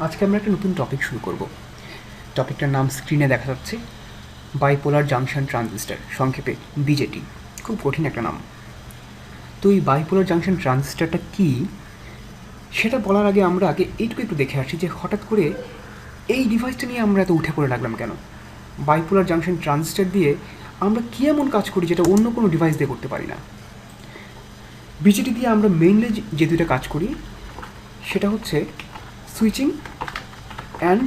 আজকে আমরা একটা নতুন টপিক শুরু করব। টপিকটার নাম স্ক্রিনে দেখা যাচ্ছে, বাইপোলার জাংশন ট্রানজিস্টার, সংক্ষেপে বিজেটি। খুব কঠিন একটা নাম। তো এই বাইপোলার জাংশন ট্রানজিস্টারটা কী সেটা বলার আগে আমরা এইটুকু একটু দেখে আসি যে হঠাৎ করে এই ডিভাইসটা নিয়ে আমরা এত উঠে পড়ে লাগলাম কেন। বাইপোলার জাংশন ট্রানজিস্টার দিয়ে আমরা কী এমন কাজ করি যেটা অন্য কোনো ডিভাইস দিয়ে করতে পারি না। বিজেটি দিয়ে আমরা মেইনলি যে দুইটা কাজ করি সেটা হচ্ছে সুইচিং অ্যান্ড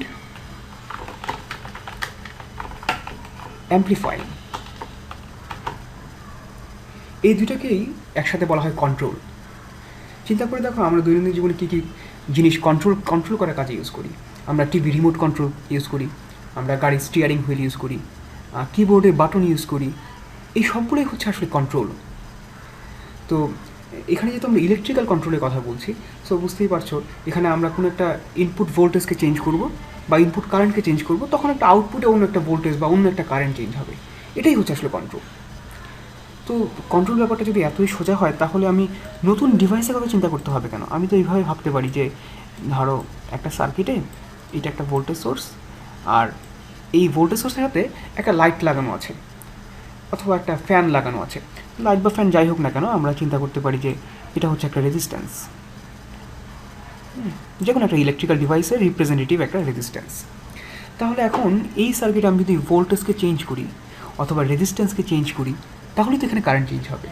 অ্যাম্প্লিফাইং। এই দুটাকেই একসাথে বলা হয় কন্ট্রোল। চিন্তা করে দেখো আমরা দৈনন্দিন জীবনে কী কী জিনিস কন্ট্রোল করার কাজে ইউজ করি। আমরা টিভি রিমোট কন্ট্রোল ইউজ করি, আমরা গাড়ির স্টিয়ারিং হুইল ইউজ করি, কিবোর্ডে বাটন ইউজ করি। এই সবগুলোই হচ্ছে আসলে কন্ট্রোল। তো এখানে যেহেতু আমরা ইলেকট্রিক্যাল কন্ট্রোলের কথা বলছি, সো বুঝতেই পারছো এখানে আমরা কোনো একটা ইনপুট ভোল্টেজকে চেঞ্জ করব বা ইনপুট কারেন্টকে চেঞ্জ করব, তখন একটা আউটপুটে অন্য একটা ভোল্টেজ বা অন্য একটা কারেন্ট চেঞ্জ হবে। এটাই হচ্ছে আসলে কন্ট্রোল। তো কন্ট্রোল ব্যাপারটা যদি এতই সোজা হয় তাহলে আমি নতুন ডিভাইসের কথা চিন্তা করতে হবে কেন? আমি তো এইভাবে ভাবতে পারি যে ধরো একটা সার্কিটে এটা একটা ভোল্টেজ সোর্স, আর এই ভোল্টেজ সোর্সের সাথে একটা লাইট লাগানো আছে অথবা একটা ফ্যান লাগানো আছে। লাইট বা ফ্যান যাই হোক না কেন, আমরা চিন্তা করতে পারি যে এটা হচ্ছে একটা রেজিস্ট্যান্স। যে কোনো একটা ইলেকট্রিক্যাল ডিভাইসের রিপ্রেজেন্টেটিভ একটা রেজিস্ট্যান্স। তাহলে এখন এই সার্কিটে আমি যদি ভোল্টেজকে চেঞ্জ করি অথবা রেজিস্ট্যান্সকে চেঞ্জ করি তাহলে তো এখানে কারেন্ট চেঞ্জ হবে।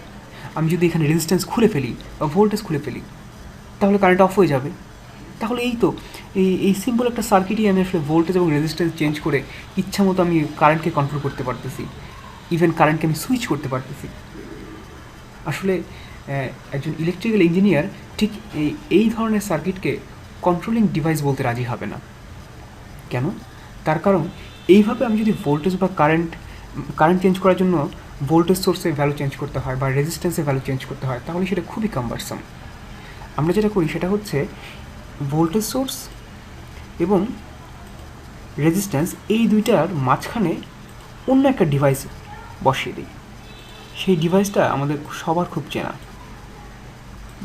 আমি যদি এখানে রেজিস্ট্যান্স খুলে ফেলি বা ভোল্টেজ খুলে ফেলি তাহলে কারেন্ট অফ হয়ে যাবে। তাহলে এই তো এই সিম্পল একটা সার্কিটই আমি আসলে ভোল্টেজ এবং রেজিস্ট্যান্স চেঞ্জ করে ইচ্ছা মতো আমি কারেন্টকে কন্ট্রোল করতে পারতেছি, ইভেন কারেন্টকে আমি সুইচ করতে পারতেছি। আসলে একজন ইলেকট্রিক্যাল ইঞ্জিনিয়ার ঠিক এই ধরনের সার্কিটকে কন্ট্রোলিং ডিভাইস বলতে রাজি হবে না। কেন? তার কারণ এইভাবে আমি যদি ভোল্টেজ বা কারেন্ট চেঞ্জ করার জন্য ভোল্টেজ সোর্সের ভ্যালু চেঞ্জ করতে হয় বা রেজিস্ট্যান্সের ভ্যালু চেঞ্জ করতে হয় তাহলে সেটা খুবই কাম্বারসাম। আমরা যেটা করি সেটা হচ্ছে ভোল্টেজ সোর্স এবং রেজিস্ট্যান্স এই দুইটার মাঝখানে অন্য একটা ডিভাইস বসিয়ে দিই। সেই ডিভাইসটা আমাদের সবার খুব চেনা।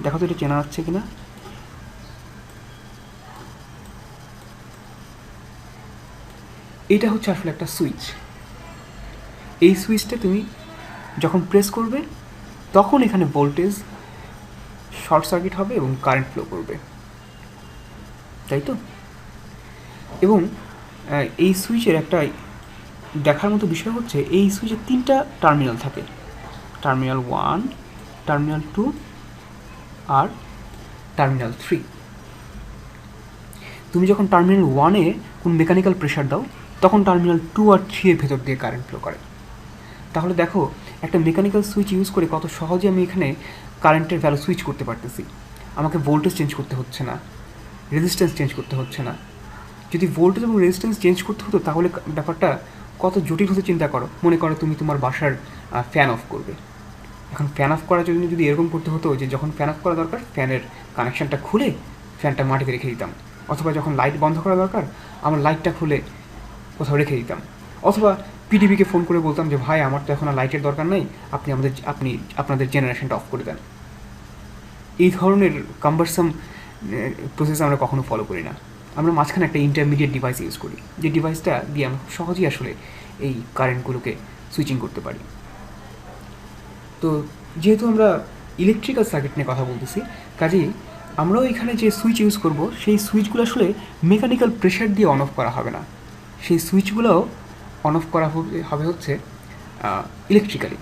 দেখো তো এটা চেনা যাচ্ছে কিনা। এইটা হচ্ছে আসলে একটা সুইচ। এই সুইচটা তুমি যখন প্রেস করবে তখন এখানে ভোল্টেজ শর্ট সার্কিট হবে এবং কারেন্ট ফ্লো করবে, তাই তো? এবং এই সুইচের একটা দেখার মতো বিষয় হচ্ছে এই সুইচের 3টা টার্মিনাল থাকে, টার্মিনাল 1, টার্মিনাল 2 আর টার্মিনাল 3। তুমি যখন টার্মিনাল 1-এ কোন মেকানিক্যাল প্রেশার দাও তখন টার্মিনাল 2 আর 3 এর ভেতর দিয়ে কারেন্ট ফ্লো করে। তাহলে দেখো একটা মেকানিক্যাল সুইচ ইউজ করে কত সহজে আমি এখানে কারেন্টের ভ্যালু সুইচ করতে পারতেছি। আমাকে ভোল্টেজ চেঞ্জ করতে হচ্ছে না, রেজিস্ট্যান্স চেঞ্জ করতে হচ্ছে না। যদি ভোল্টেজ এবং রেজিস্ট্যান্স চেঞ্জ করতে হতো তাহলে ব্যাপারটা কত জটিল হতে চিন্তা করো। মনে করো তুমি তোমার বাসার ফ্যান অফ করবে। এখন ফ্যান অফ করার জন্য যদি এরকম করতে হতো যে যখন ফ্যান অফ করা দরকার ফ্যানের কানেকশানটা খুলে ফ্যানটা মাটিতে রেখে দিতাম, অথবা যখন লাইট বন্ধ করা দরকার আমার লাইটটা খুলে কোথাও রেখে দিতাম, অথবা পিডিবিকে ফোন করে বলতাম যে ভাই আমার তো এখন আর লাইটের দরকার নেই, আপনি আপনাদের জেনারেশনটা অফ করে দেন। এই ধরনের কাম্বারসাম প্রসেস আমরা কখনো ফলো করি না। আমরা মাঝখানে একটা ইন্টারমিডিয়েট ডিভাইস ইউজ করি, যে ডিভাইসটা দিয়ে আমরা খুব সহজেই আসলে এই কারেন্টগুলোকে সুইচিং করতে পারি। তো যেহেতু আমরা ইলেকট্রিক্যাল সার্কিট নিয়ে কথা বলতেছি, কাজেই আমরাও এখানে যে সুইচ ইউজ করব সেই সুইচগুলো আসলে মেকানিক্যাল প্রেশার দিয়ে অন অফ করা হবে না। সেই সুইচগুলোও অন অফ করা হবে হচ্ছে ইলেকট্রিক্যালি।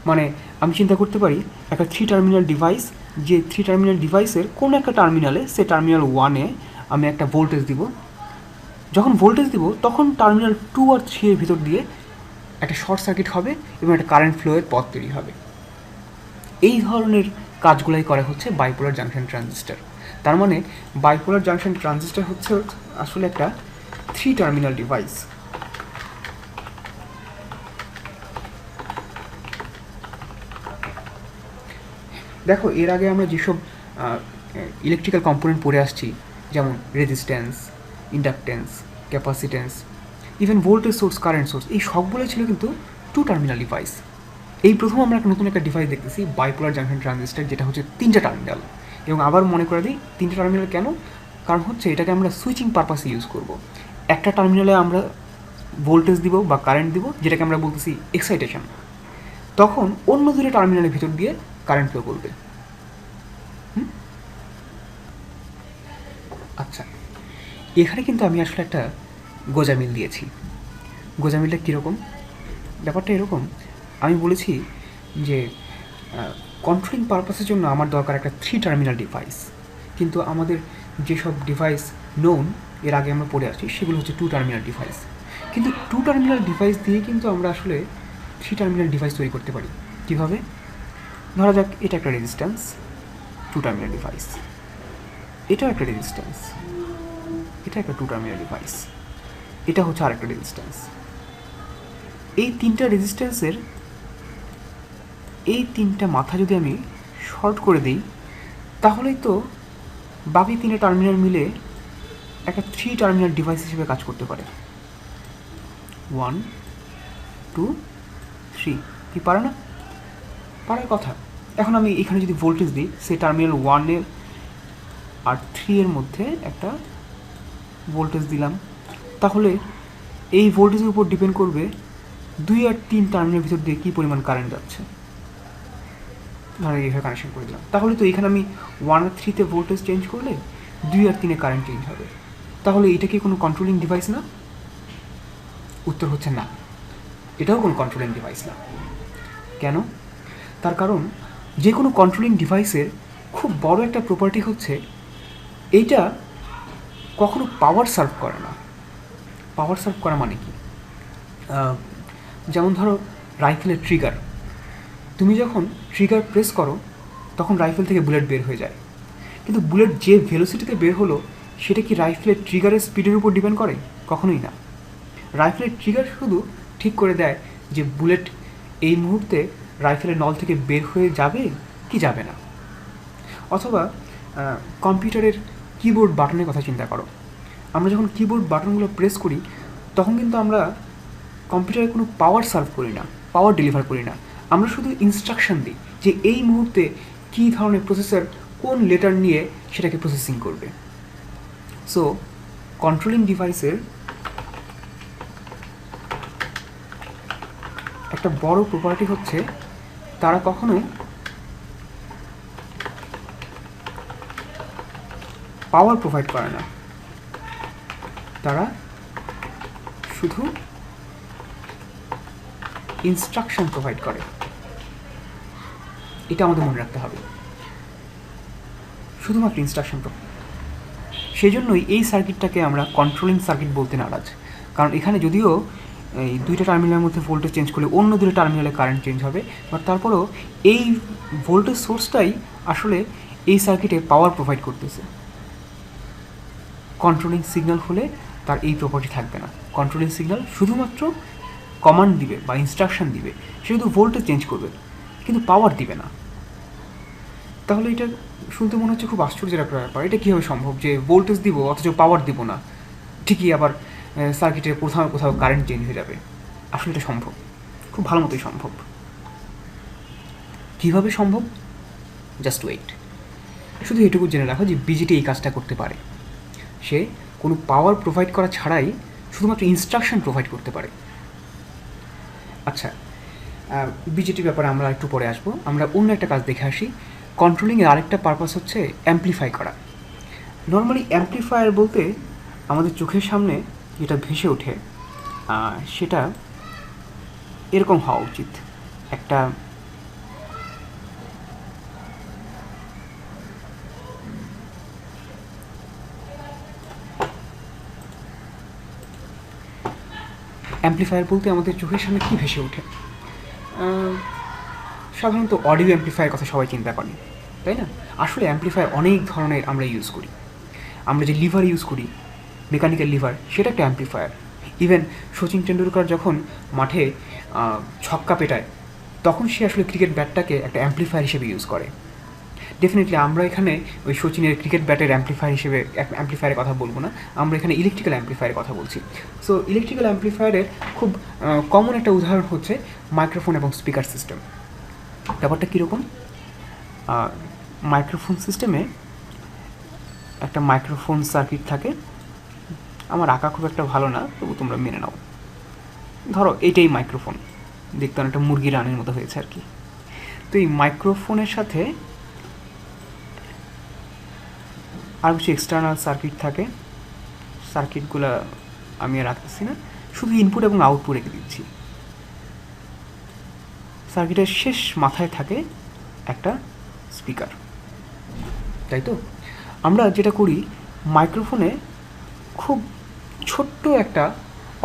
মানে আমি চিন্তা করতে পারি একটা 3 টার্মিনাল ডিভাইস, যে 3 টার্মিনাল ডিভাইসের কোনো একটা টার্মিনালে, সে টার্মিনাল 1-এ আমি একটা ভোল্টেজ দিব। যখন ভোল্টেজ দিব তখন টার্মিনাল 2 আর 3 এর ভিতর দিয়ে একটা শর্ট সার্কিট হবে এবং একটা কারেন্ট ফ্লোয়ের পথ তৈরি হবে। এই ধরনের কাজগুলাই করা হচ্ছে বাইপোলার জাংশন ট্রানজিস্টার। তার মানে বাইপোলার জাংশন ট্রানজিস্টার হচ্ছে আসলে একটা 3 টার্মিনাল ডিভাইস। দেখো এর আগে আমরা যেসব ইলেকট্রিক্যাল কম্পোনেন্ট পড়ে আসছি, যেমন resistance, inductance, capacitance, even voltage source, current source, এই সবগুলোই ছিল কিন্তু 2 টার্মিনাল ডিভাইস। এই প্রথম আমরা একটা নতুন একটা ডিভাইস দেখতেছি বাইপোলার জাংশন ট্রানজিস্টার, যেটা হচ্ছে 3টা টার্মিনাল। এবং আবার মনে করে দিই 3টা টার্মিনাল কেন? কারণ হচ্ছে এটাকে আমরা সুইচিং পারপাসে ইউজ করব। একটা টার্মিনালে আমরা ভোল্টেজ দিব বা কারেন্ট দিব, যেটাকে আমরা বলতেছি এক্সাইটেশন, তখন অন্য দুটো টার্মিনালের ভিতর দিয়ে কারেন্ট ফ্লো করবে। আচ্ছা, এখানে কিন্তু আমি আসলে একটা গোজামিল দিয়েছি। গোজামিলটা কীরকম? ব্যাপারটা এরকম, আমি বলেছি যে কন্ট্রোলিং পারপাসের জন্য আমার দরকার একটা 3 টার্মিনাল ডিভাইস, কিন্তু আমাদের যেসব ডিভাইস নোন এর আগে আমরা পড়ে আসছি সেগুলো হচ্ছে 2 টার্মিনাল ডিভাইস। কিন্তু 2 টার্মিনাল ডিভাইস দিয়ে কিন্তু আমরা আসলে 3 টার্মিনাল ডিভাইস তৈরি করতে পারি। কীভাবে? ধরা যাক এটা একটা রেজিস্ট্যান্স, 2 টার্মিনাল ডিভাইস, এটাও একটা রেজিস্ট্যান্স, এটা একটা 2 টার্মিনাল ডিভাইস, এটা হচ্ছে আরেকটা রেজিস্ট্যান্স। এই 3টা রেজিস্ট্যান্সের এই 3টা মাথা যদি আমি শর্ট করে দিই, তাহলেই তো বাকি 3 টার্মিনাল মিলে একটা 3 টার্মিনাল ডিভাইস হিসেবে কাজ করতে পারে। 1 2 3, কি পারে না? পারার কথা। এখন আমি এখানে যদি ভোল্টেজ দিই, সে টার্মিনাল 1 আর 3 মধ্যে একটা ভোল্টেজ দিলাম, তাহলে এই ভোল্টেজের উপর ডিপেন্ড করবে 2 আর 3 টার্মিনালের ভিতর দিয়ে কী পরিমাণ কারেন্ট যাচ্ছে। ধরেন এইভাবে কানেকশন করে দিলাম, তাহলে তো এখানে আমি 1 আর 3 ভোল্টেজ চেঞ্জ করলে 2 আর 3 কারেন্ট চেঞ্জ হবে। তাহলে এটা কি কোনো কন্ট্রোলিং ডিভাইস না? উত্তর হচ্ছে না, এটাও কোনো কন্ট্রোলিং ডিভাইস না। কেন? তার কারণ যে কোনো কন্ট্রোলিং ডিভাইসের খুব বড় একটা প্রপার্টি হচ্ছে এইটা কখনো পাওয়ার সার্ভ করে না। পাওয়ার সার্ভ করা মানে কি? যেমন ধরো রাইফেলের ট্রিগার, তুমি যখন ট্রিগার প্রেস করো তখন রাইফেল থেকে বুলেট বের হয়ে যায়, কিন্তু বুলেট যে ভেলোসিটিতে বের হলো সেটা কি রাইফেলের ট্রিগারের স্পিডের উপর ডিপেন্ড করে? কখনোই না। রাইফেলের ট্রিগার শুধু ঠিক করে দেয় যে বুলেট এই মুহূর্তে রাইফেলের নল থেকে বের হয়ে যাবে কি যাবে না। অথবা কম্পিউটারের কিবোর্ড বাটনের কথা চিন্তা করো, আমরা যখন কিবোর্ড বাটনগুলো প্রেস করি তখন কিন্তু আমরা কম্পিউটারে কোনো পাওয়ার সার্ভ করি না, পাওয়ার ডেলিভার করি না, আমরা শুধু ইনস্ট্রাকশন দিই যে এই মুহূর্তে কী ধরনের প্রসেসর কোন লেটার নিয়ে সেটাকে প্রসেসিং করবে। সো কন্ট্রোলিং ডিভাইসের একটা বড় প্রপার্টি হচ্ছে তারা কখনো পাওয়ার প্রোভাইড করে না, তারা শুধু ইনস্ট্রাকশন প্রোভাইড করে। এটা আমাদের মনে রাখতে হবে, শুধুমাত্র ইনস্ট্রাকশন। সেই জন্যই এই সার্কিটটাকে আমরা কন্ট্রোলিং সার্কিট বলতে নারাজ, কারণ এখানে যদিও এই 2টা টার্মিনালের মধ্যে ভোল্টেজ চেঞ্জ করলে অন্য 2টা টার্মিনালে কারেন্ট চেঞ্জ হবে, বাট তারপরেও এই ভোল্টেজ সোর্সটাই আসলে এই সার্কিটে পাওয়ার প্রোভাইড করতেছে। কন্ট্রোলিং সিগন্যাল হলে তার এই প্রপার্টি থাকবে না। কন্ট্রোলিং সিগন্যাল শুধুমাত্র কমান্ড দিবে বা ইনস্ট্রাকশন দিবে, সে শুধু ভোল্টেজ চেঞ্জ করবে কিন্তু পাওয়ার দিবে না। তাহলে এটা শুনতে মনে হচ্ছে খুব আশ্চর্যের একটা ব্যাপার, এটা কীভাবে সম্ভব যে ভোল্টেজ দিব অথচ পাওয়ার দিব না, ঠিকই আবার সার্কিটের কোথাও কোথাও কারেন্ট চেঞ্জ হয়ে যাবে। আসলে এটা সম্ভব, খুব ভালো মতোই সম্ভব। কীভাবে সম্ভব? Just wait. শুধু এটুকু জেনে রাখো যে বিজেটি এই কাজটা করতে পারে, সে কোনো পাওয়ার প্রোভাইড করা ছাড়াই শুধুমাত্র ইনস্ট্রাকশন প্রোভাইড করতে পারে। আচ্ছা, বিজেটির ব্যাপারে আমরা একটু পরে আসবো, আমরা অন্য একটা কাজ দেখে আসি। কন্ট্রোলিংয়ের আরেকটা পারপাস হচ্ছে অ্যাম্প্লিফাই করা। নর্মালি অ্যাম্প্লিফায়ার বলতে আমাদের চোখের সামনে যেটা ভেসে ওঠে সেটা এরকম হওয়া উচিত। একটা অ্যাম্প্লিফায়ার বলতে আমাদের চোখের সামনে কী ভেসে ওঠে? সাধারণত অডিও অ্যাম্প্লিফায়ার কথা সবাই চিন্তা করেন, তাই না? আসলে অ্যাম্প্লিফায়ার অনেক ধরনের আমরা ইউজ করি। আমরা যে লিভার ইউজ করি, মেকানিক্যাল লিভার, সেটা একটা অ্যাম্প্লিফায়ার। ইভেন সচিন টেন্ডুলকার যখন মাঠে ছক্কা পেটায় তখন সে আসলে ক্রিকেট ব্যাটটাকে একটা অ্যাম্প্লিফায়ার হিসেবে ইউজ করে। ডেফিনেটলি আমরা এখানে ওই সচিনের ক্রিকেট ব্যাটের অ্যাম্প্লিফায়ার হিসেবে অ্যাম্প্লিফায়ারের কথা বলবো না, আমরা এখানে ইলেকট্রিক্যাল অ্যাম্প্লিফায়ারের কথা বলছি। সো ইলেকট্রিক্যাল অ্যাম্প্লিফায়ারের খুব কমন একটা উদাহরণ হচ্ছে মাইক্রোফোন এবং স্পিকার সিস্টেম। ব্যাপারটা কীরকম? মাইক্রোফোন সিস্টেমে একটা মাইক্রোফোন সার্কিট থাকে। আমার আঁকা খুব একটা ভালো না, তবু তোমরা মেনে নাও। ধরো এটাই মাইক্রোফোন, দেখতে অনেকটা মুরগি রানের মতো হয়েছে আর কি। তো এই মাইক্রোফোনের সাথে আর কিছু এক্সটার্নাল সার্কিট থাকে। সার্কিটগুলো আমি আর রাখতেছি না, শুধু ইনপুট এবং আউটপুট রেখে দিচ্ছি। সার্কিটের শেষ মাথায় থাকে একটা স্পিকার, তাই তো? আমরা যেটা করি, মাইক্রোফোনে খুব ছোট্ট একটা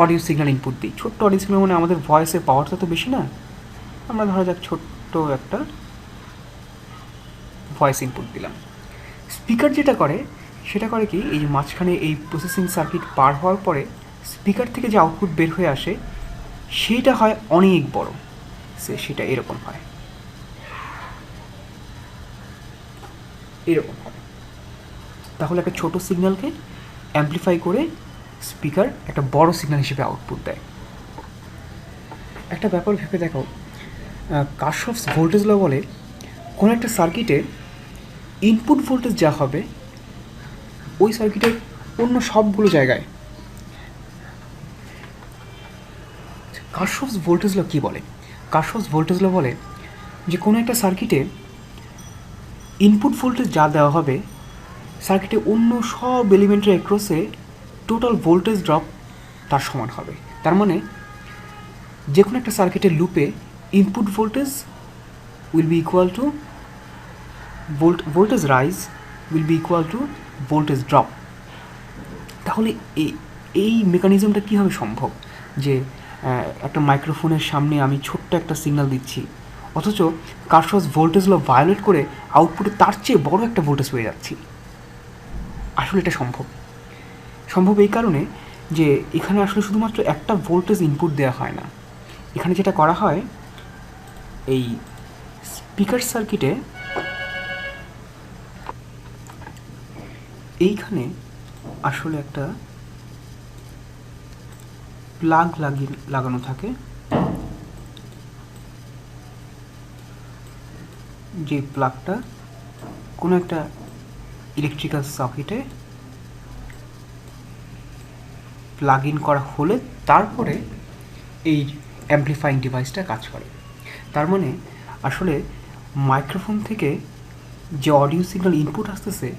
অডিও সিগন্যাল ইনপুট দিই। ছোট্ট অডিও সিগন্যাল মানে আমাদের ভয়েসের পাওয়ারটা তো বেশি না, আমরা ধরা যাক ছোট্ট একটা ভয়েস ইনপুট দিলাম। স্পিকার যেটা করে সেটা করে কি, এই যে মাঝখানে এই প্রসেসিং সার্কিট পার হওয়ার পরে স্পিকার থেকে যে আউটপুট বের হয়ে আসে সেইটা হয় অনেক বড়, সেটা এরকম হয়, এরকম হয়। তাহলে একটা ছোট সিগন্যালকে অ্যাম্প্লিফাই করে স্পিকার একটা বড় সিগন্যাল হিসেবে আউটপুট দেয়। একটা ব্যাপার ভেবে দেখো, কারশফস ভোল্টেজ ল বলে কোনো একটা সার্কিটে ইনপুট ভোল্টেজ যা হবে ওই সার্কিটের অন্য সবগুলো জায়গায়। কারশফস ভোল্টেজ ল কী বলে? কারশফস ভোল্টেজ ল বলে যে কোনো একটা সার্কিটে ইনপুট ভোল্টেজ যা দেওয়া হবে সার্কিটে অন্য সব এলিমেন্টের অ্যাক্রসে টোটাল ভোল্টেজ ড্রপ তার সমান হবে। তার মানে যে কোনো একটা সার্কিটের লুপে input voltage will be equal to voltage rise will be equal to voltage drop। তাহলে এই মেকানিজমটা কীভাবে সম্ভব যে একটা মাইক্রোফোনের সামনে আমি ছোট্ট একটা সিগন্যাল দিচ্ছি, অথচ কারশফস ভোল্টেজ ল ভায়োলেট করে আউটপুটে তার চেয়ে বড় একটা ভোল্টেজ পেয়ে যাচ্ছি? আসলে এটা সম্ভব এই কারণে যে এখানে আসলে শুধুমাত্র একটা ভোল্টেজ ইনপুট দেওয়া হয় না। এখানে যেটা করা হয়, এই স্পিকার সার্কিটে এইখানে আসলে একটা প্লাগ লাগানো থাকে, যে প্লাগটা কোনো একটা ইলেকট্রিক্যাল সার্কিটে প্লাগ ইন করা হলে তারপরে এই অ্যাম্প্লিফাইং ডিভাইসটা কাজ করে। তার মানে আসলে মাইক্রোফোন থেকে যে অডিও সিগন্যাল ইনপুট আসতেছে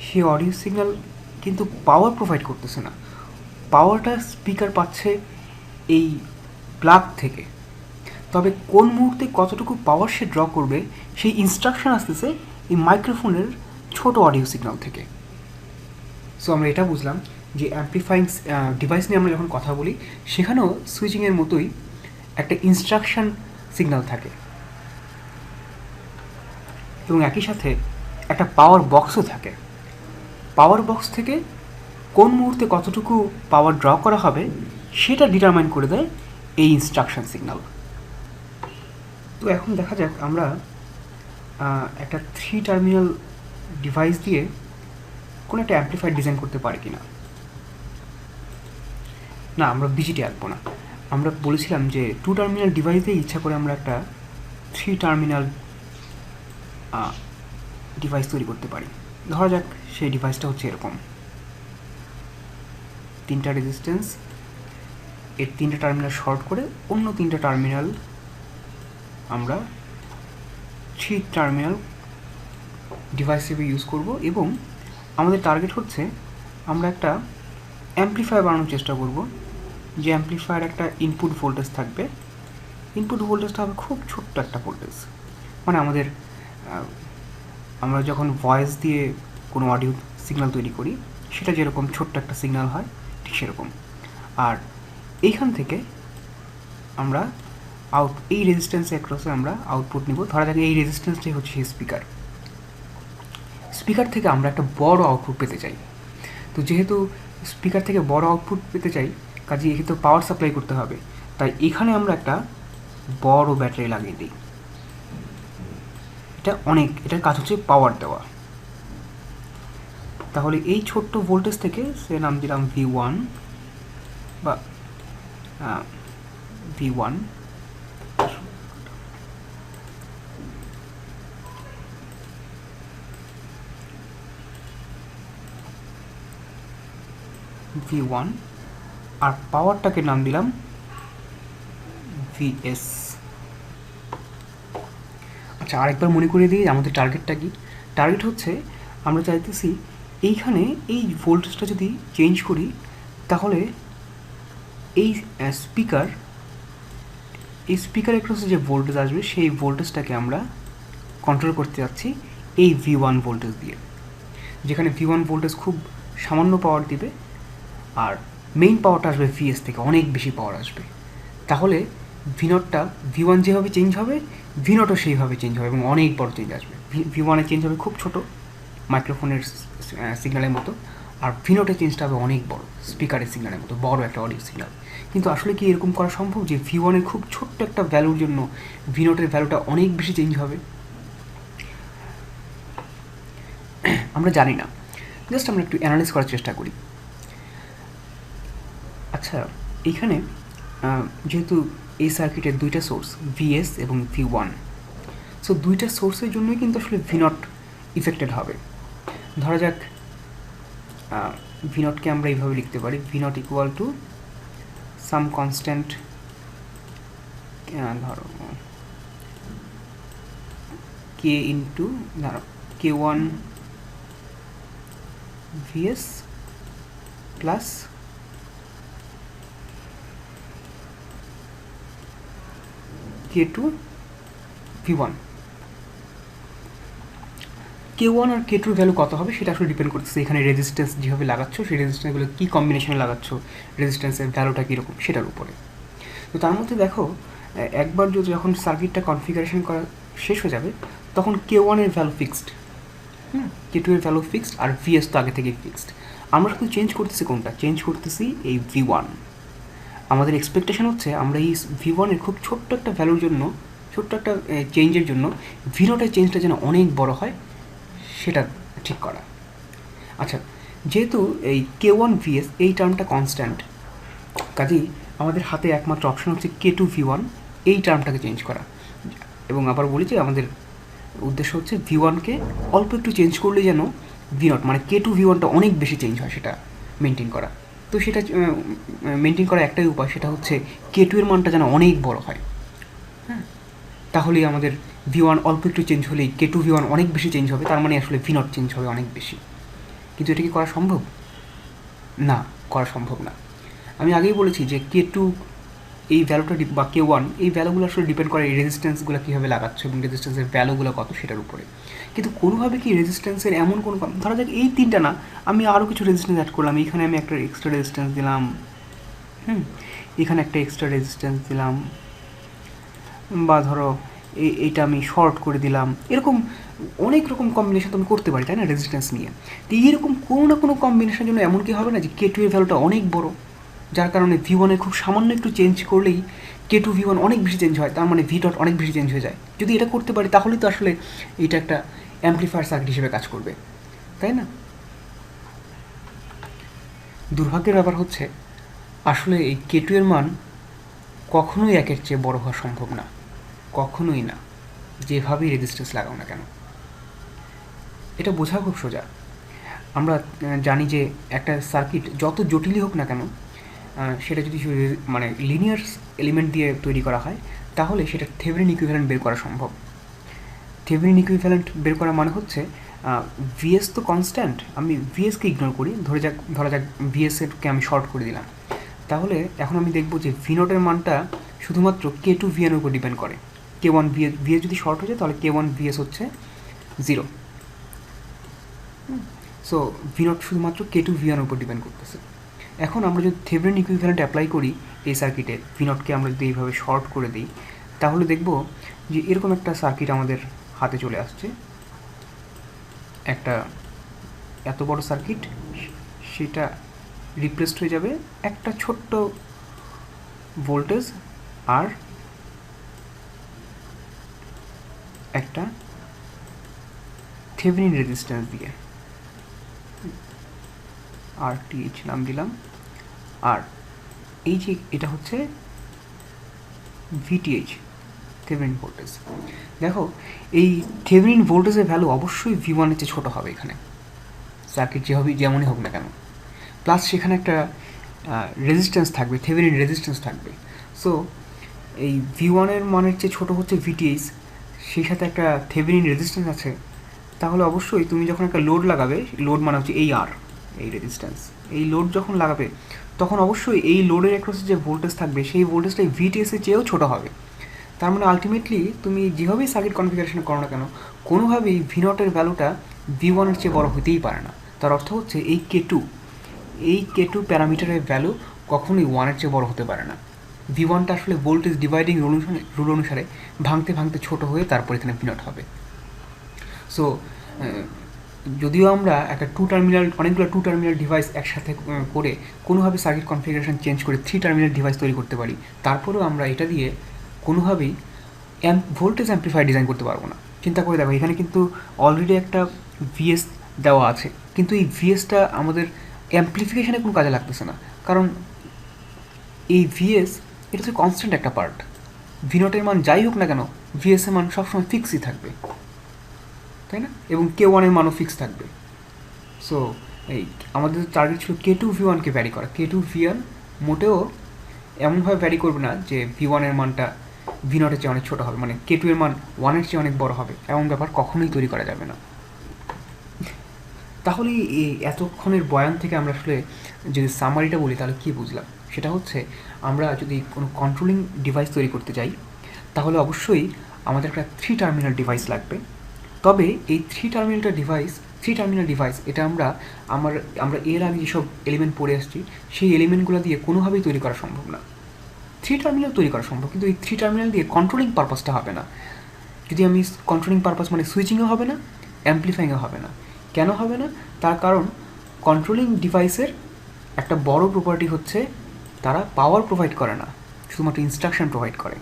সেই অডিও সিগন্যাল কিন্তু পাওয়ার প্রোভাইড করতেছে না, পাওয়ারটা স্পিকার পাচ্ছে এই প্লাগ থেকে। তবে কোন মুহূর্তে কতটুকু পাওয়ার সে ড্র করবে সেই ইনস্ট্রাকশন আসতেছে এই মাইক্রোফোনের ছোট অডিও সিগন্যাল থেকে। সো আমরা এটা বুঝলাম যে অ্যাম্প্লিফাইং ডিভাইস নিয়ে আমরা যখন কথা বলি সেখানেও সুইচিংয়ের মতোই একটা ইনস্ট্রাকশন সিগন্যাল থাকে, এবং একই সাথে একটা পাওয়ার বক্সও থাকে। পাওয়ার বক্স থেকে কোন মুহূর্তে কতটুকু পাওয়ার ড্র করা হবে সেটা ডিটারমাইন করে দেয় এই ইনস্ট্রাকশন সিগন্যাল। তো এখন দেখা যাক আমরা একটা 3 টার্মিনাল ডিভাইস দিয়ে কোনো একটা অ্যাম্প্লিফায়ার ডিজাইন করতে পারি কি না। আমরা বিজিটি আঁকবো না, আমরা বলেছিলাম যে 2 টার্মিনাল ডিভাইস দিয়ে ইচ্ছা করে আমরা একটা 3 টার্মিনাল ডিভাইস তৈরি করতে পারি। ধরা যাক সেই ডিভাইসটা হচ্ছে এরকম, 3টা রেজিস্ট্যান্স, এর 3টা টার্মিনাল শর্ট করে অন্য 3টা টার্মিনাল আমরা 3 টার্মিনাল ডিভাইস হিসেবে ইউজ করব, এবং আমাদের টার্গেট হচ্ছে আমরা একটা অ্যাম্প্লিফায়ার বানানোর চেষ্টা করব, যে অ্যাম্প্লিফায়ার একটা ইনপুট ভোল্টেজ থাকবে। ইনপুট ভোল্টেজটা হবে খুব ছোট্ট একটা ভোল্টেজ, মানে আমরা যখন ভয়েস দিয়ে কোনো অডিও সিগন্যাল তৈরি করি সেটা যেরকম ছোট্ট একটা সিগন্যাল হয় ঠিক সেরকম। আর এইখান থেকে আমরা এই রেজিস্ট্যান্সে অ্যাক্রসে আমরা আউটপুট নিব। ধরা যাক এই রেজিস্ট্যান্সটাই হচ্ছে স্পিকার থেকে আমরা একটা বড় আউটপুট পেতে চাই। তো যেহেতু স্পিকার থেকে বড় আউটপুট পেতে চাই, কাজে এক্ষেত্রে পাওয়ার সাপ্লাই করতে হবে, তাই এখানে আমরা একটা বড় ব্যাটারি লাগিয়ে দিই। এটার কাজ হচ্ছে পাওয়ার দেওয়া। তাহলে এই ছোট্ট ভোল্টেজ থেকে সে নাম দিলাম V1 বা V1, V1 আর পাওয়ারটাকে নাম দিলাম VS। আচ্ছা, আরেকবার মনে করিয়ে দিই আমাদের টার্গেটটা কি। টার্গেট হচ্ছে আমরা চাইতেছি এইখানে এই ভোল্টেজটা যদি চেঞ্জ করি তাহলে এই স্পিকারের ক্রসে যে ভোল্টেজ আসবে সেই ভোল্টেজটাকে আমরা কন্ট্রোল করতে যাচ্ছি এই V1 ভোল্টেজ দিয়ে, যেখানে V1 ভোল্টেজ খুব সামান্য পাওয়ার দিবে আর মেইন পাওয়ারটা আসবে VS থেকে, অনেক বেশি পাওয়ার আসবে। তাহলে V0টা V1 যেভাবে চেঞ্জ হবে V0ও সেইভাবে চেঞ্জ হবে এবং অনেক বড় চেঞ্জ আসবে। V1 এর চেঞ্জ হবে খুব ছোট মাইক্রোফোনের সিগন্যালের মতো, আর V0 চেঞ্জটা হবে অনেক বড় স্পিকারের সিগন্যালের মতো, বড় একটা অডিও সিগন্যাল। কিন্তু আসলে কি এরকম করা সম্ভব যে V1 এর খুব ছোট্ট একটা ভ্যালুর জন্য V0 এর ভ্যালুটা অনেক বেশি চেঞ্জ হবে? আমরা জানি না, জাস্ট আমরা একটু অ্যানালাইজ করার চেষ্টা করি। আচ্ছা, এইখানে যেহেতু এই সার্কিটের দুইটা সোর্স VS এবং V1, সো দুইটা সোর্সের জন্যই কিন্তু আসলে V0 ইফেক্টেড হবে। ধরা যাক V0কে আমরা এইভাবে লিখতে পারি, V0 equal to some constant, ধরো K ইন্টু ধরো K1 VS plus K2 V1। K1 আর K2 ভ্যালু কত হবে সেটা আসলে ডিপেন্ড করতেছে এখানে রেজিস্ট্যান্স যেভাবে লাগাচ্ছ সেই রেজিস্ট্যান্সগুলো কী কম্বিনেশনে লাগাচ্ছ, রেজিস্ট্যান্সের ভ্যালুটা কীরকম সেটার উপরে। তো তার মধ্যে দেখো একবার যখন সার্কিটটা কনফিগারেশন করা শেষ হয়ে যাবে তখন K1 এর ভ্যালু ফিক্সড, K2 এর ভ্যালু ফিক্সড, আর VS তো আগে থেকেই ফিক্সড। আমরা শুধু চেঞ্জ করতেছি কোনটা? চেঞ্জ করতেছি এই V1। আমাদের এক্সপেকটেশন হচ্ছে আমরা এই V1 এর খুব ছোট্ট একটা ভ্যালুর জন্য, ছোট্ট একটা চেঞ্জের জন্য V0 এর চেঞ্জটা যেন অনেক বড় হয় সেটা ঠিক করা। আচ্ছা, যেহেতু এই K1 VS এই টার্মটা কনস্ট্যান্ট, কাজেই আমাদের হাতে একমাত্র অপশন হচ্ছে K2 V1 এই টার্মটাকে চেঞ্জ করা। এবং আবার বলি যে আমাদের উদ্দেশ্য হচ্ছে V1কে অল্প একটু চেঞ্জ করলে যেন V0 মানে K2 V1টা অনেক বেশি চেঞ্জ হয় সেটা মেনটেন করা। তো সেটা মেনটেন করার একটাই উপায়, সেটা হচ্ছে K2 এর মানটা যেন অনেক বড় হয়। হ্যাঁ, তাহলেই আমাদের V1 অল্প একটু চেঞ্জ হলেই K2 V1 অনেক বেশি চেঞ্জ হবে, তার মানে আসলে V0 চেঞ্জ হবে অনেক বেশি। কিন্তু এটা কি করা সম্ভব? না, করা সম্ভব না। আমি আগেই বলেছি যে K2 এই ভ্যালুটা বা K1 এই ভ্যালুগুলো আসলে ডিপেন্ড করে এই রেজিস্ট্যান্সগুলো কীভাবে লাগাচ্ছে এবং রেজিস্ট্যান্সের ভ্যালুগুলো কত সেটার উপরে। কিন্তু কোনোভাবে কি রেজিস্ট্যান্সের এমন কোনো, ধরা যাক এই তিনটা না, আমি আরও কিছু রেজিস্ট্যান্স অ্যাড করলাম, এখানে আমি একটা এক্সট্রা রেজিস্ট্যান্স দিলাম, এখানে একটা এক্সট্রা রেজিস্ট্যান্স দিলাম, বা ধরো এইটা আমি শর্ট করে দিলাম, এরকম অনেক রকম কম্বিনেশন তো আমি করতে পারি, তাই না, রেজিস্ট্যান্স নিয়ে। তো এইরকম কোনো না কোনো কম্বিনেশনের জন্য এমন কি হবে না যে K2 এর ভ্যালুটা অনেক বড়, যার কারণে V1 এর খুব সামান্য একটু চেঞ্জ করলেই K2 V1 অনেক বেশি চেঞ্জ হয়, তার মানে V0 অনেক বেশি চেঞ্জ হয়ে যায়। যদি এটা করতে পারি তাহলেই তো আসলে এটা একটা অ্যাম্পলিফায়ার সার্কিট হিসেবে কাজ করবে, তাই না? দুর্ভাগ্যের ব্যাপার হচ্ছে আসলে এই K2 এর মান কখনোই একের চেয়ে বড় হওয়া সম্ভব না, কখনোই না, যেভাবেই রেজিস্ট্যান্স লাগাও না কেন। এটা বোঝা খুব সোজা। আমরা জানি যে একটা সার্কিট যত জটিলই হোক না কেন, সেটা যদি মানে লিনিয়ার এলিমেন্ট দিয়ে তৈরি করা হয় তাহলে সেটা থেভেনিন ইকুইভ্যালেন্ট বের করা সম্ভব। থেভেনিন ইকুইভ্যালেন্ট বের করা মানে হচ্ছে VS তো কনস্ট্যান্ট, আমি VSকে ইগনোর করি, ধরা যাক VS-এরকে আমি শর্ট করে দিলাম, তাহলে এখন আমি দেখব যে V0 এর মানটা শুধুমাত্র K2 VN এর উপর ডিপেন্ড করে। K1 VS যদি শর্ট হয়ে যায় তাহলে K1 VS হচ্ছে 0। সো V0 শুধুমাত্র K2 VN এর উপর ডিপেন্ড করতেছে। এখন আমরা যদি থেভেনিন ইকুইভ্যালেন্ট অ্যাপ্লাই করি এই সার্কিটে, V0কে আমরা যদি এইভাবে শর্ট করে দিই তাহলে দেখব যে এরকম একটা সার্কিট আমাদের হাতে চলে আসছে, একটা এত বড় সার্কিট, সেটা রিপ্লেসড হয়ে যাবে একটা ছোট্ট ভোল্টেজ আর একটা থেভেনিন রেজিস্ট্যান্স দিয়ে, RTH নাম দিলাম। আর এই যে এটা হচ্ছে VTH, থেভেনিন ভোল্টেজ। দেখো এই থেভেনিন ভোল্টেজের ভ্যালু অবশ্যই V1 এর চেয়ে ছোটো হবে এখানে, সার্কিট যেমনই হোক না কেন। প্লাস সেখানে একটা রেজিস্ট্যান্স থাকবে, থেভেনিন রেজিস্ট্যান্স থাকবে। সো এই V1 এর মানের চেয়ে ছোটো হচ্ছে VTH, সেই সাথে একটা থেভেনিন রেজিস্ট্যান্স আছে, তাহলে অবশ্যই তুমি যখন একটা লোড লাগাবে, লোড মানে হচ্ছে এই আর, এই রেজিস্ট্যান্স, এই লোড যখন লাগাবে তখন অবশ্যই এই লোডের অ্যাক্রসে যে ভোল্টেজ থাকবে সেই ভোল্টেজটা VTS এর চেয়েও ছোটো হবে। তার মানে আলটিমেটলি তুমি যেভাবেই সার্কিট কনফিগারেশন করো না কেন, কোনোভাবেই V0 এর ভ্যালুটা V1 এর চেয়ে বড় হতেই পারে না। তার অর্থ হচ্ছে এই K2 প্যারামিটারের ভ্যালু কখনোই 1 এর চেয়ে বড় হতে পারে না। V1টা আসলে ভোল্টেজ ডিভাইডিং রুল অনুসারে ভাঙতে ভাঙতে ছোট হয়ে তারপর এখানে V0 হবে। সো যদিও আমরা একটা অনেকগুলো টু টার্মিনাল ডিভাইস একসাথে করে কোনোভাবে সার্কিট কনফিগারেশন চেঞ্জ করে 3 টার্মিনাল ডিভাইস তৈরি করতে পারি, তারপরেও আমরা এটা দিয়ে কোনোভাবেই ভোল্টেজ অ্যাম্প্লিফায়ার ডিজাইন করতে পারবো না। চিন্তা করে দেখো, এখানে কিন্তু অলরেডি একটা VS দেওয়া আছে, কিন্তু এই VSটা আমাদের অ্যাম্প্লিফিকেশানে কোনো কাজে লাগতেছে না, কারণ এই VS এটা হচ্ছে কনস্ট্যান্ট একটা পার্ট। V0 এর মান যাই হোক না কেন, VS এর মান সবসময় ফিক্সই থাকবে, তাই না? এবং K1 এর মানও ফিক্স থাকবে। সো এই আমাদের টার্গেট ছিল K2 V1কে ভ্যারি করা। K2 V1 মোটেও এমনভাবে ভ্যারি করবে না যে V1 এর মানটা V0 এর চেয়ে অনেক ছোটো হবে, মানে K2 এর মান 1 এর চেয়ে অনেক বড় হবে, এমন ব্যাপার কখনোই তৈরি করা যাবে না। তাহলে এই এতক্ষণের বয়ান থেকে আমরা আসলে যদি সামারিটা বলি তাহলে কী বুঝলাম? সেটা হচ্ছে, আমরা যদি কোনো কন্ট্রোলিং ডিভাইস তৈরি করতে যাই তাহলে অবশ্যই আমাদের একটা 3 টার্মিনাল ডিভাইস লাগবে। তবে এই 3 টার্মিনাল ডিভাইস এটা আমরা এর আগে যেসব এলিমেন্ট পড়ে আসছি সেই এলিমেন্টগুলো দিয়ে কোনোভাবেই তৈরি করা সম্ভব না। 3 টার্মিনাল তৈরি করা সম্ভব, কিন্তু এই 3 টার্মিনাল দিয়ে কন্ট্রোলিং পারপাসটা হবে না। যদি আমি কন্ট্রোলিং পারপাস মানে সুইচিংও হবে না, অ্যাম্প্লিফাইংও হবে না। কেন হবে না? তার কারণ কন্ট্রোলিং ডিভাইসের একটা বড় প্রপার্টি হচ্ছে তারা পাওয়ার প্রোভাইড করে না, শুধুমাত্র ইনস্ট্রাকশন প্রোভাইড করে।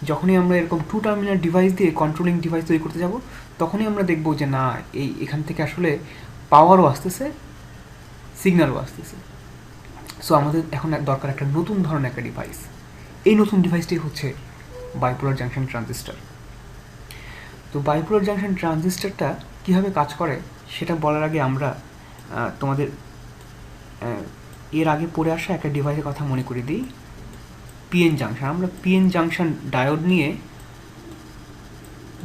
যখনই আমরা এরকম 2 টার্মিনাল ডিভাইস দিয়ে কন্ট্রোলিং ডিভাইস তৈরি করতে যাব, তখনই আমরা দেখব যে না, এখান থেকে আসলে পাওয়ারও আসতেছে, সিগন্যালও আসতেছে। সো আমাদের এখন দরকার একটা নতুন ধরনের একটা ডিভাইস। এই নতুন ডিভাইসটি হচ্ছে বাইপোলার জাংশন ট্রানজিস্টর। তো বাইপোলার জাংশন ট্রানজিস্টরটা কীভাবে কাজ করে সেটা বলার আগে আমরা তোমাদের এর আগে পড়ে আসা একটা ডিভাইসের কথা মনে করে দিই, পিএন জাংশন। আমরা পিএন জাংশন ডায়োড নিয়ে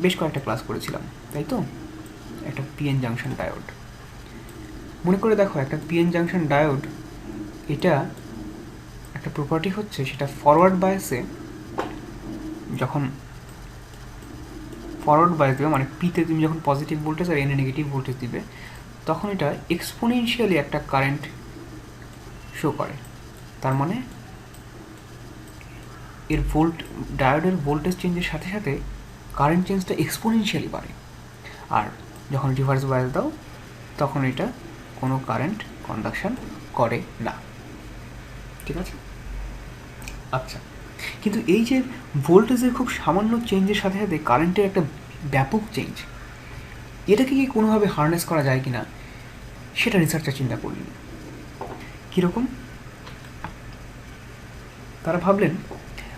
বেশ কয়েকটা ক্লাস করেছিলাম, তাই তো? একটা পিএন জাংশন ডায়োড মনে করে দেখো, একটা পিএন জাংশন ডায়োড এটা একটা প্রপার্টি হচ্ছে সেটা ফরওয়ার্ড বায়াসে, যখন ফরওয়ার্ড বায়াস দেবে মানে পিতে তুমি যখন পজিটিভ ভোল্টেজ আর এনে নেগেটিভ ভোল্টেজ দিবে, তখন এটা এক্সপোনেনশিয়ালি একটা কারেন্ট শো করে। তার মানে এর ডায়োডের ভোল্টেজ চেঞ্জের সাথে সাথে কারেন্ট চেঞ্জটা এক্সপোনেনশিয়ালি বাড়ে। আর যখন রিভার্স বায়াস দাও তখন এটা কোনো কারেন্ট কন্ডাকশন করে না, ঠিক আছে? আচ্ছা, কিন্তু এই যে ভোল্টেজের খুব সামান্য চেঞ্জের সাথে সাথে কারেন্টের একটা ব্যাপক চেঞ্জ, এটাকে কি কোনোভাবে হারনেস করা যায় কি না সেটা রিসার্চার চিন্তা করলেন। কীরকম? তারা ভাবলেন,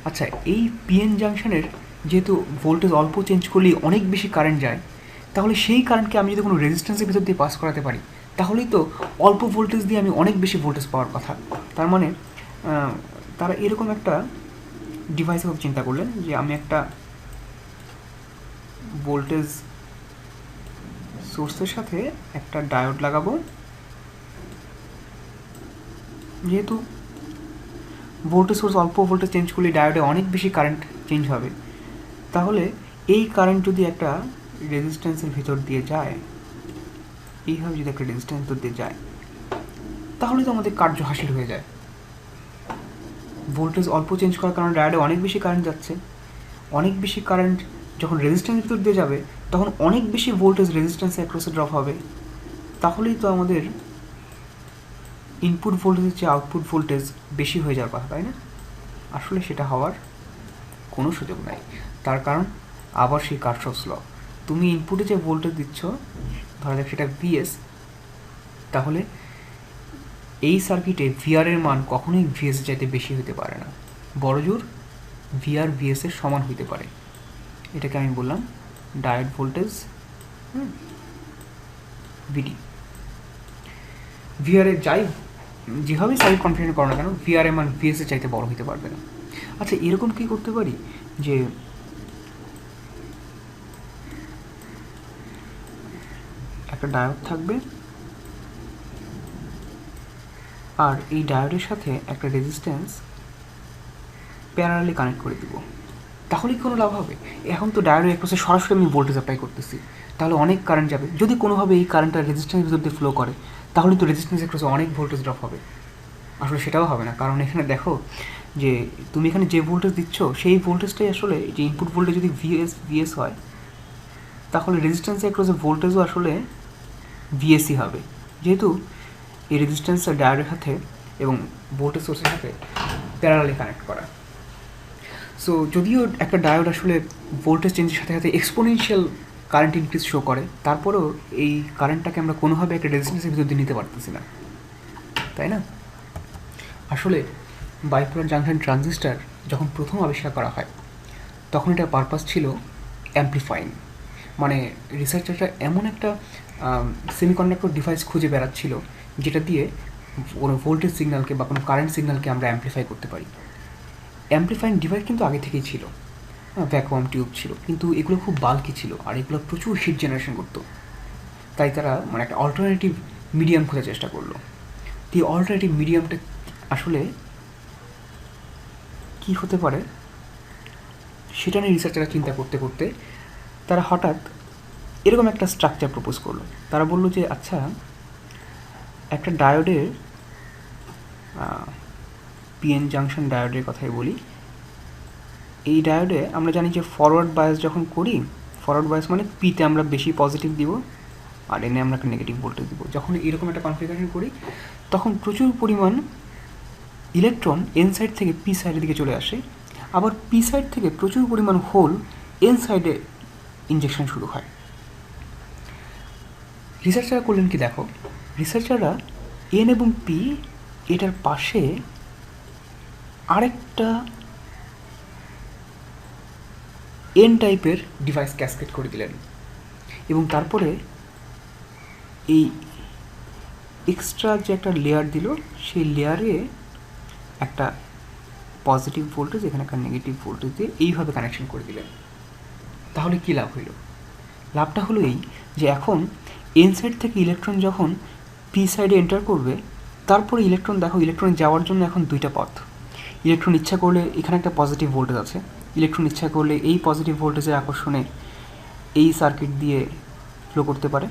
আচ্ছা এই পিএন জাংশনের যেহেতু ভোল্টেজ অল্প চেঞ্জ করলেই অনেক বেশি কারেন্ট যায়, তাহলে সেই কারেন্টকে আমি যদি কোনো রেজিস্ট্যান্সের ভিতর দিয়ে পাস করাতে পারি, তাহলেই তো অল্প ভোল্টেজ দিয়ে আমি অনেক বেশি ভোল্টেজ পাওয়ার কথা। তার মানে তারা এরকম একটা ডিভাইসের কথা চিন্তা করলেন যে আমি একটা ভোল্টেজ সোর্সের সাথে একটা ডায়োড লাগাবো, যেহেতু ভোল্টেজ সোর্স অল্প ভোল্টেজ চেঞ্জ করলে ডায়োডে অনেক বেশি কারেন্ট চেঞ্জ হবে, তাহলে এই কারেন্ট যদি একটা রেজিস্ট্যান্সের ভিতর দিয়ে যায়, এইভাবে যদি একটা রেজিস্ট্যান্স ভিতর দিয়ে যায়, তাহলে তো আমাদের কার্য হাসিল হয়ে যায়। ভোল্টেজ অল্প চেঞ্জ করার কারণে ডায়োডে অনেক বেশি কারেন্ট যাচ্ছে, অনেক বেশি কারেন্ট যখন রেজিস্ট্যান্সের ভিতর দিয়ে যাবে তখন অনেক বেশি ভোল্টেজ রেজিস্ট্যান্সে অ্যাক্রসে ড্রপ হবে, তাহলেই তো আমাদের ইনপুট ভোল্টেজের চেয়ে আউটপুট ভোল্টেজ বেশি হয়ে যাওয়ার কথা, তাই না? আসলে সেটা হওয়ার কোনো সুযোগ নাই। তার কারণ আবার সেই কারশফস ল, তুমি ইনপুটে যে ভোল্টেজ দিচ্ছ, ধরা যাক সেটা ভিএস, তাহলে এই সার্কিটে ভিআর এর মান কখনোই ভিএস এর চাইতে বেশি হতে পারে না, বড়জোর ভিআর ভিএস এর সমান হতে পারে। এটাকে আমি বললাম ডায়োড ভোল্টেজ ভিডি। ভিআরে যাই যেভাবেই সার্কিট কনফিগারেশন করো না কেন ভিআরএ মান ভিএসের চাইতে বড় হতে পারবে না। আচ্ছা এরকম কী করতে পারি যে একটা ডায়োড থাকবে আর এই ডায়োডের সাথে একটা রেজিস্ট্যান্স প্যারালালি কানেক্ট করে দিব, তাহলে কি কোনো লাভ হবে? এখন তো ডায়োডের একপাশে সরাসরি আমি ভোল্টেজ অ্যাপ্লাই করতেছি, তাহলে অনেক কারেন্ট যাবে। যদি কোনোভাবে এই কারেন্টটা রেজিস্ট্যান্সের ভিতর দিয়ে ফ্লো করে তাহলে তো রেজিস্ট্যান্স একপাশে অনেক ভোল্টেজ ড্রপ হবে। আসলে সেটাও হবে না, কারণ এখানে দেখো যে তুমি এখানে যে ভোল্টেজ দিচ্ছ সেই ভোল্টেজটাই আসলে যে ইনপুট ভোল্টেজ যদি ভিএস হয় তাহলে রেজিস্ট্যান্সের একপাশে ভোল্টেজও আসলে ভিএসই হবে, যেহেতু এই রেজিস্ট্যান্সটা ডায়োডের সাথে এবং ভোল্টেজ সোর্সের সাথে প্যারালালি কানেক্ট করা। সো যদিও একটা ডায়োড আসলে ভোল্টেজ চেঞ্জের সাথে সাথে এক্সপোনেনশিয়াল কারেন্ট ইনক্রিজ শো করে, তারপরেও এই কারেন্টটাকে আমরা কোনোভাবে একটা রেজিস্ট্যান্সের ভিতর দিয়ে নিতে পারতেছি না, তাই না? আসলে বাইপোলার জাংশন ট্রানজিস্টার যখন প্রথম আবিষ্কার করা হয় তখন এটার পারপাস ছিল অ্যাম্প্লিফাইং, মানে রিসার্চাররা এমন একটা সেমিকন্ডাক্টর ডিভাইস খুঁজে বেড়াচ্ছিল যেটা দিয়ে কোনো ভোল্টেজ সিগন্যালকে বা কোনো কারেন্ট সিগন্যালকে আমরা অ্যাম্প্লিফাই করতে পারি। অ্যাম্প্লিফাইং ডিভাইস কিন্তু আগে থেকেই ছিল, ভ্যাকুয়াম টিউব ছিল, কিন্তু এগুলো খুব বাল্কি ছিল আর এগুলো প্রচুর হিট জেনারেশন করতো। তাই তারা মানে একটা অল্টারনেটিভ মিডিয়াম খোঁজার চেষ্টা করলো। তো এই অল্টারনেটিভ মিডিয়ামটা আসলে কী হতে পারে সেটা নিয়ে রিসার্চাররা চিন্তা করতে করতে তারা হঠাৎ এরকম একটা স্ট্রাকচার প্রপোজ করলো। তারা বললো যে আচ্ছা একটা ডায়োডের পিএন জাংশন ডায়োডের কথাই বলি, এই ডায়োডে আমরা জানি যে ফরওয়ার্ড বায়াস যখন করি, ফরওয়ার্ড বায়াস মানে পিতে আমরা বেশি পজিটিভ দিব আর এনে আমরা একটা নেগেটিভ ভোল্টেজ দিব। যখন এরকম একটা কনফিগারেশন করি তখন প্রচুর পরিমাণ ইলেকট্রন এন সাইড থেকে পি সাইডের দিকে চলে আসে, আবার পি সাইড থেকে প্রচুর পরিমাণ হোল এন সাইডে ইনজেকশন শুরু হয়। রিসার্চাররা করলেন কি দেখো, রিসার্চাররা এন এবং পি এটার পাশে আরেকটা এন টাইপের ডিভাইস ক্যাসকেট করে দিলেন এবং তারপরে এই এক্সট্রা যে একটা লেয়ার দিল সেই লেয়ারে একটা পজিটিভ ভোল্টেজ এখানে একটা নেগেটিভ ভোল্টেজ দিয়ে এইভাবে কানেকশন করে দিলেন। তাহলে কী লাভ হইল? লাভটা হলো এই যে এখন এন সাইড থেকে ইলেকট্রন যখন পি সাইডে এন্টার করবে তারপরে ইলেকট্রন দেখো ইলেকট্রন যাওয়ার জন্য এখন দুইটা পথ। ইলেকট্রন ইচ্ছা করলে এখানে একটা পজিটিভ ভোল্টেজ আছে, ইলেকট্রন ইচ্ছা করলে এই পজিটিভ ভোল্টেজের আকর্ষণে এই সার্কিট দিয়ে ফ্লো করতে পারে,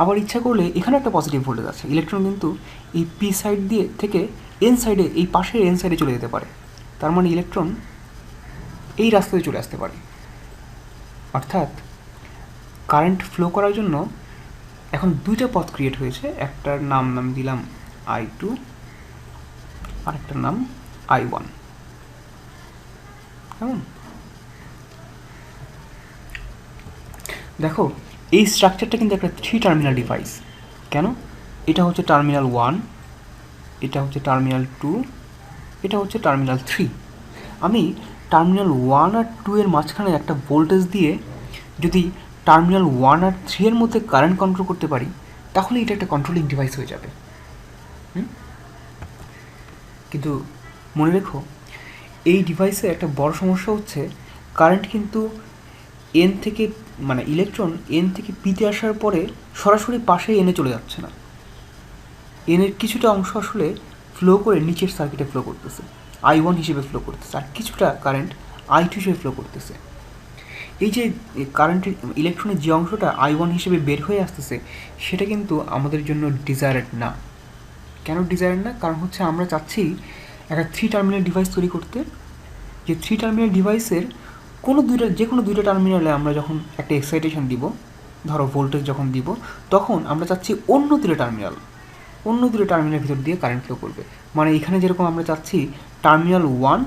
আবার ইচ্ছা করলে এখানে একটা পজিটিভ ভোল্টেজ আছে, ইলেকট্রন কিন্তু এই পি সাইড দিয়ে থেকে এন সাইডে এই পাশের এন সাইডে চলে যেতে পারে। তার মানে ইলেকট্রন এই রাস্তায় চলে আসতে পারে। অর্থাৎ কারেন্ট ফ্লো করার জন্য এখন দুইটা পথ ক্রিয়েট হয়েছে, একটার নাম দিলাম I2 আর একটার নাম I1। কেমন? দেখো এই স্ট্রাকচারটা কিন্তু একটা 3 টার্মিনাল ডিভাইস। কেন? এটা হচ্ছে টার্মিনাল 1, এটা হচ্ছে টার্মিনাল 2, এটা হচ্ছে টার্মিনাল 3। আমি টার্মিনাল 1 আর 2 এর মাঝখানে একটা ভোল্টেজ দিয়ে যদি টার্মিনাল 1 আর 3 এর মধ্যে কারেন্ট কন্ট্রোল করতে পারি তাহলে এটা একটা কন্ট্রোলিং ডিভাইস হয়ে যাবে। কিন্তু মনে রেখো এই ডিভাইসে একটা বড় সমস্যা হচ্ছে কারেন্ট কিন্তু এন থেকে মানে ইলেকট্রন এন থেকে পিতে আসার পরে সরাসরি পাশে এনে চলে যাচ্ছে না, এনের কিছুটা অংশ আসলে ফ্লো করে নিচের সার্কিটে ফ্লো করতেছে, I1 হিসেবে ফ্লো করতেছে, আর কিছুটা কারেন্ট I2 হিসেবে ফ্লো করতেছে। এই যে কারেন্টের ইলেকট্রনের যে অংশটা I1 হিসেবে বের হয়ে আসতেছে সেটা কিন্তু আমাদের জন্য ডিজায়ারেড না। কেন ডিজায়ারেড না? কারণ হচ্ছে আমরা চাচ্ছি একটা 3 টার্মিনাল ডিভাইস তৈরি করতে, যে 3 টার্মিনাল ডিভাইসের যে কোনো দুইটা টার্মিনালে আমরা যখন একটা এক্সাইটেশন দিব, ধরো ভোল্টেজ যখন দিব, তখন আমরা চাচ্ছি অন্য দুটো টার্মিনালের ভিতর দিয়ে কারেন্ট ফ্লো করবে। মানে এখানে যেরকম আমরা চাচ্ছি টার্মিনাল 1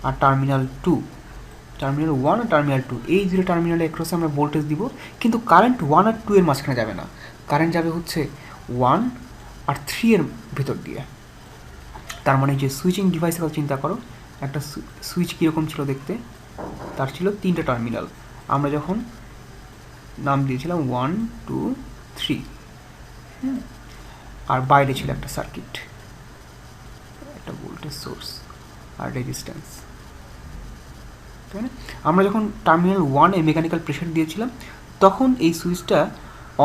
আর টার্মিনাল 2, এই দুটো টার্মিনালে ক্রসে আমরা ভোল্টেজ দিব, কিন্তু কারেন্ট 1 আর 2 এর মাঝখানে যাবে না, কারেন্ট যাবে হচ্ছে 1 আর 3 এর ভিতর দিয়ে। তার মানে যে সুইচিং ডিভাইসের কথা চিন্তা করো, একটা সুইচ কীরকম ছিল দেখতে, তার ছিল 3টা টার্মিনাল, আমরা যখন নাম দিয়েছিলাম 1, 2, 3। আর বাইরে ছিল একটা সার্কিট, একটা ভোল্টেজ সোর্স আর রেজিস্ট্যান্স, তাই না? আমরা যখন টার্মিনাল 1-এ মেকানিক্যাল প্রেশার দিয়েছিলাম তখন এই সুইচটা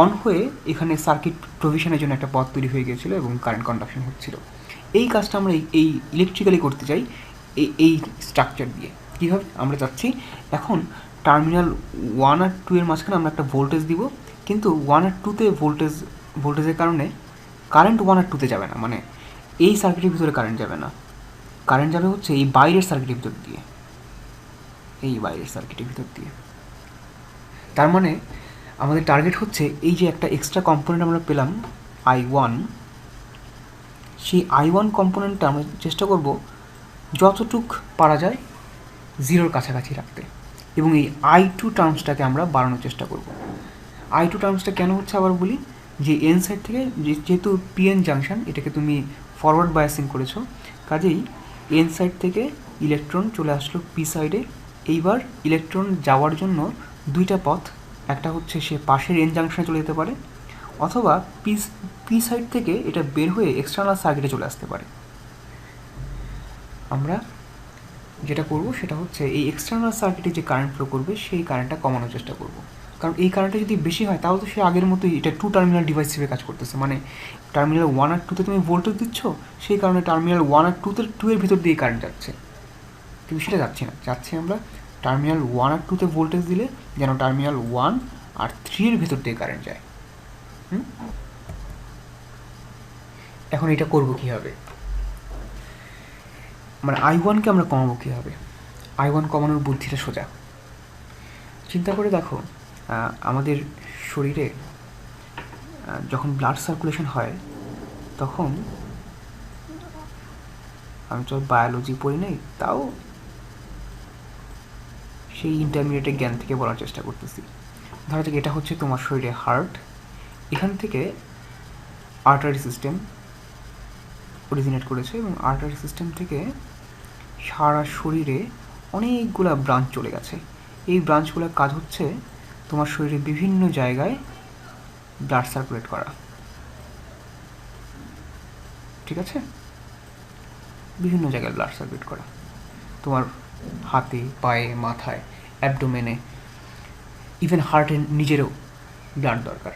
অন হয়ে এখানে সার্কিট প্রভিশনের জন্য একটা পথ তৈরি হয়ে গিয়েছিলো এবং কারেন্ট কন্ডাকশন হচ্ছিল। এই কাজটা আমরা এই ইলেকট্রিক্যালি করতে চাই এই স্ট্রাকচার দিয়ে। কীভাবে? আমরা চাচ্ছি এখন টার্মিনাল 1 আর 2 এর মাঝখানে আমরা একটা ভোল্টেজ দিব, কিন্তু 1 আর 2-তে ভোল্টেজের কারণে কারেন্ট 1 আর 2-তে যাবে না, মানে এই সার্কিটের ভিতরে কারেন্ট যাবে না, কারেন্ট যাবে হচ্ছে এই বাইরের সার্কিটের ভিতর দিয়ে, এই বাইরের সার্কিটের ভিতর দিয়ে। তার মানে আমাদের টার্গেট হচ্ছে এই যে একটা এক্সট্রা কম্পোনেন্ট আমরা পেলাম I1, সেই I1 কম্পোনেন্টটা আমরা চেষ্টা করব যতটুক পারা যায় 0-র কাছাকাছি রাখতে, এবং এই I2 টার্মসটাকে আমরা বাড়ানোর চেষ্টা করব। I2 টার্মসটা কেন হচ্ছে আবার বলি, যে এন সাইড থেকে যেহেতু পিএন জাংশন, এটাকে তুমি ফরওয়ার্ড বায়াসিং করেছো, কাজেই এন সাইড থেকে ইলেকট্রন চলে আসলো পি সাইডে। এইবার ইলেকট্রন যাওয়ার জন্য দুইটা পথ, একটা হচ্ছে সে পাশের এন জাংশনে চলে যেতে পারে, অথবা পি সাইড থেকে এটা বের হয়ে এক্সটার্নাল সার্কিটে চলে আসতে পারে। আমরা যেটা করব সেটা হচ্ছে এই এক্সটার্নাল সার্কিটে যে কারেন্ট ফ্লো করবে সেই কারেন্টটা কমানোর চেষ্টা করব, কারণ এই কারেন্টটা যদি বেশি হয় তাহলে তো সে আগের মতোই এটা 2 টার্মিনাল ডিভাইস হিসেবে কাজ করতেছে, মানে টার্মিনাল 1 আর 2-তে তুমি ভোল্টেজ দিচ্ছ, সেই কারণে টার্মিনাল 1 আর 2-এর ভিতর দিয়ে কারেন্ট যাচ্ছে, কিন্তু সেটা যাচ্ছে না। যাচ্ছে আমরা টার্মিনাল 1 আর 2-তে ভোল্টেজ দিলে যেন টার্মিনাল 1 আর 3-এর ভিতর দিয়ে কারেন্ট যায়। এখন এটা করব কীভাবে, মানে I1-কে আমরা কমাবো কীভাবে? I1 কমানোর বুদ্ধিটা সোজা। চিন্তা করে দেখো, আমাদের শরীরে যখন ব্লাড সার্কুলেশন হয় তখন, আমি তো বায়োলজি পড়ি নাই, তাও সেই ইন্টারমিডিয়েটের জ্ঞান থেকে বলার চেষ্টা করতেছি। ধরো যে এটা হচ্ছে তোমার শরীরে হার্ট, এখান থেকে আর্টারি সিস্টেম অরিজিনেট করেছে এবং আর্টারি সিস্টেম থেকে সারা শরীরে অনেকগুলা ব্রাঞ্চ চলে গেছে। এই ব্রাঞ্চগুলোর কাজ হচ্ছে তোমার শরীরে বিভিন্ন জায়গায় ব্লাড সার্কুলেট করা, ঠিক আছে? বিভিন্ন জায়গায় ব্লাড সার্কুলেট করা, তোমার হাতে, পায়ে, মাথায়, অ্যাবডোমেনে, ইভেন হার্টের নিজেরও ব্লাড দরকার।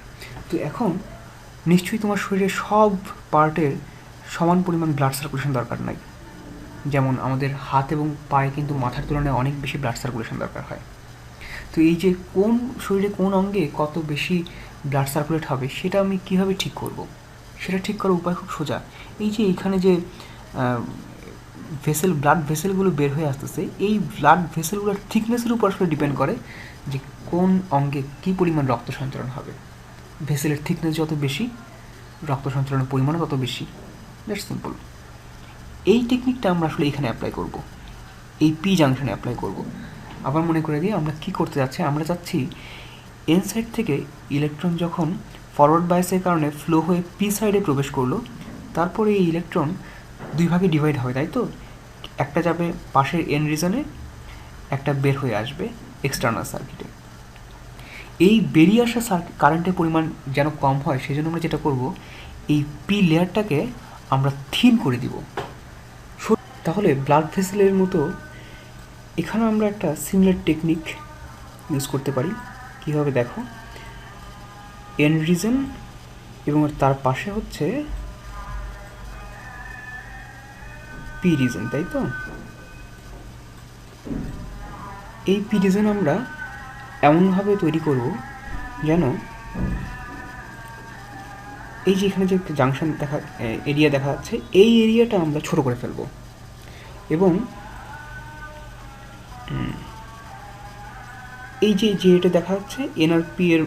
তো এখন নিশ্চয়ই তোমার শরীরের সব পার্টের সমান পরিমাণ ব্লাড সার্কুলেশন দরকার নাই। যেমন আমাদের হাত এবং পায়ে কিন্তু মাথার তুলনায় অনেক বেশি ব্লাড সার্কুলেশন দরকার হয়। তো এই যে কোন শরীরে কোন অঙ্গে কত বেশি ব্লাড সার্কুলেট হবে সেটা আমি কীভাবে ঠিক করব? সেটা ঠিক করার উপায় খুব সোজা। এই যে এখানে যে ব্লাড ভেসেলগুলো বের হয়ে আসতেছে, এই ব্লাড ভেসেলগুলোর থিকনেসের উপর আসলে ডিপেন্ড করে যে কোন অঙ্গে কী পরিমাণ রক্ত সঞ্চালন হবে। ভেসেলের থিকনেস যত বেশি, রক্ত সঞ্চালনের পরিমাণও তত বেশি। That's simple. এই টেকনিকটা আমরা আসলে এখানে অ্যাপ্লাই করব, এই পি জাংশনে অ্যাপ্লাই করব। আবার মনে করে দিই আমরা কী করতে যাচ্ছি, আমরা চাচ্ছি এন সাইড থেকে ইলেকট্রন যখন ফরওয়ার্ড বায়াসের কারণে ফ্লো হয়ে পি সাইডে প্রবেশ করলো, তারপরে এই ইলেকট্রন দুই ভাগে ডিভাইড হবে, তাই তো? একটা যাবে পাশের এন রিজনে, একটা বের হয়ে আসবে এক্সটার্নাল সার্কিটে। এই বেরিয়ে আসা কারেন্টের পরিমাণ যেন কম হয় সেজন্য আমরা যেটা করব, এই পি লেয়ারটাকে আমরা থিন করে দিব। তাহলে ব্লাড ভেসেলের মতো এখানেও আমরা একটা সিমিলার টেকনিক ইউজ করতে পারি। কীভাবে দেখো, এন রিজন এবং তার পাশে হচ্ছে পি রিজন, তাই তো? এই পি রিজন আমরা এমনভাবে তৈরি করব যেন এই যে এখানে যে একটা জাংশন এরিয়া দেখা যাচ্ছে, এই এরিয়াটা আমরা ছোট করে ফেলব এবং এই যে এটা দেখা যাচ্ছে এনআরপি এর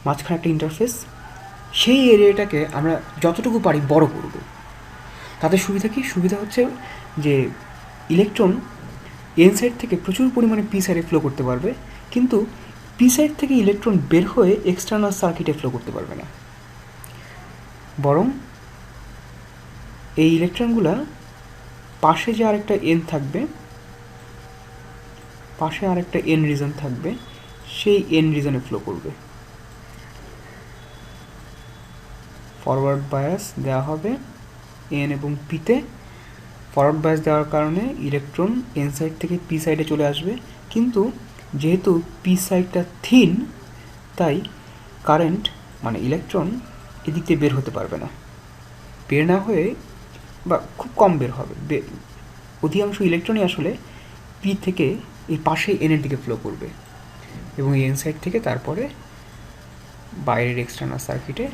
মাঝখানে একটা ইন্টারফেস, সেই এরিয়াটাকে আমরা যতটুকু পারি বড় করব। তাদের সুবিধা কি? সুবিধা হচ্ছে যে ইলেকট্রন এন সাইড থেকে প্রচুর পরিমাণে পি সাইডে ফ্লো করতে পারবে, কিন্তু পি সাইড থেকে ইলেকট্রন বের হয়ে এক্সটার্নাল সার্কিটে ফ্লো করতে পারবে না, বরং এই ইলেকট্রনগুলা পাশে যে আরেকটা এন থাকবে, পাশে আরেকটা এন রিজন থাকবে, সেই এন রিজনে ফ্লো করবে। ফরওয়ার্ড বায়াস দেওয়া হবে এন এবং পিতে। ফরওয়ার্ড বায়াস দেওয়ার কারণে ইলেকট্রন এন সাইড থেকে পি সাইডে চলে আসবে, কিন্তু যেহেতু পি সাইডটা থিন তাই কারেন্ট মানে ইলেকট্রন এদিক দিয়ে বের হতে পারবে না, বের না হয়ে বা খুব কম বের হবে। অধিকাংশ ইলেকট্রনই আসলে পি থেকে এই পাশে এনের দিকে ফ্লো করবে এবং এই এন সাইড থেকে তারপরে বাইরের এক্সটার্নাল সার্কিটে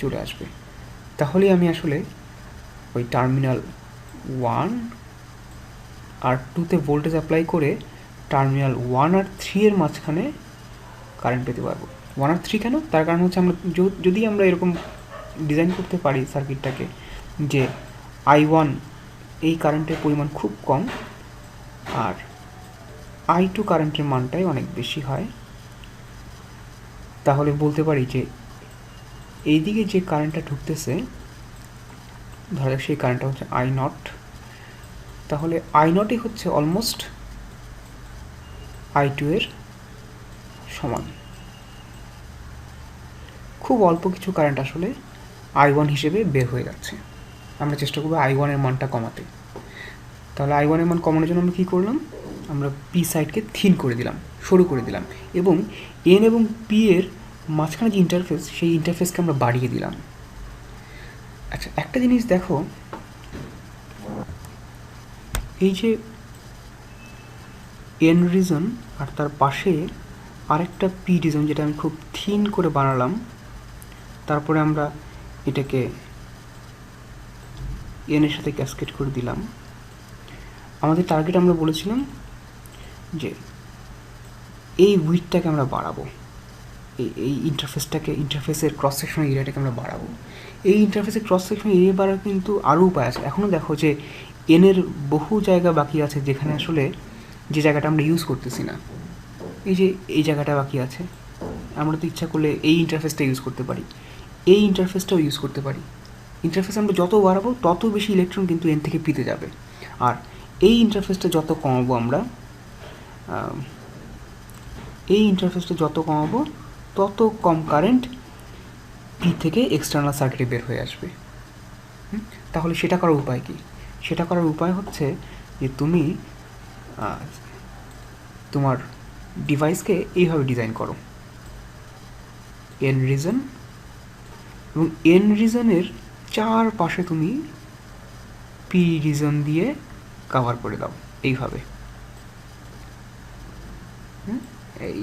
চলে আসবে। তাহলেই আমি আসলে ওই টার্মিনাল 1 আর 2তে ভোল্টেজ অ্যাপ্লাই করে টার্মিনাল 1 আর 3 এর মাঝখানে কারেন্ট পেতে পারবো। 1 আর 3 কেন? তার কারণ হচ্ছে আমরা যদি আমরা এরকম ডিজাইন করতে পারি সার্কিটটাকে যে I1 এই কারেন্টের পরিমাণ খুব কম আর I2 কারেন্টের মানটাই অনেক বেশি হয়, তাহলে বলতে পারি যে এইদিকে যে কারেন্টটা ঢুকতেছে ধরা যাক সেই কারেন্টটা হচ্ছে I0, তাহলে I0ই হচ্ছে অলমোস্ট I2 এর সমান। খুব অল্প কিছু কারেন্ট আসলে I1 হিসেবে বের হয়ে যাচ্ছে। আমরা চেষ্টা করবো I1 এর মানটা কমাতে। তাহলে I1 এর মান কমানোর জন্য আমরা কী করলাম? আমরা পি সাইডকে থিন করে দিলাম, সরু করে দিলাম, এবং এন এবং পি এর মাঝখানে যে ইন্টারফেস সেই ইন্টারফেসকে আমরা বাড়িয়ে দিলাম। আচ্ছা, একটা জিনিস দেখো, এই যে এন রিজন আর তার পাশে আরেকটা পি রিজন যেটা আমি খুব থিন করে বানালাম, তারপরে আমরা এটাকে এন এর সাথে ক্যাসকেড করে দিলাম। আমাদের টার্গেট আমরা বলেছিলাম যে এই উইডথটাকে আমরা বাড়াবো, এই ইন্টারফেসের ক্রস সেকশন এরিয়াটাকে আমরা বাড়াবো। এই ইন্টারফেসের ক্রস সেকশন এরিয়া বাড়ার কিন্তু আরও উপায় আছে। এখনও দেখো যে এনের বহু জায়গা বাকি আছে যেখানে আসলে যে জায়গাটা আমরা ইউজ করতেছি না। এই যে এই জায়গাটা বাকি আছে, আমরা তো ইচ্ছা করলে এই ইন্টারফেসটা ইউজ করতে পারি, এই ইন্টারফেসটাও ইউজ করতে পারি। ইন্টারফেস আমরা যত বাড়াবো তত বেশি ইলেকট্রন কিন্তু এন থেকে পিতে যাবে, আর এই ইন্টারফেসটা যত কমাবো আমরা তত কম কারেন্ট পি থেকে এক্সটার্নাল সার্কিটে বের হয়ে আসবে। তাহলে সেটা করার উপায় কি? সেটা করার উপায় হচ্ছে যে তুমি তোমার ডিভাইসকে এইভাবে ডিজাইন করো, এন রিজন, এবং এন রিজনের চারপাশে তুমি পি রিজন দিয়ে কভার করে দাও এইভাবে।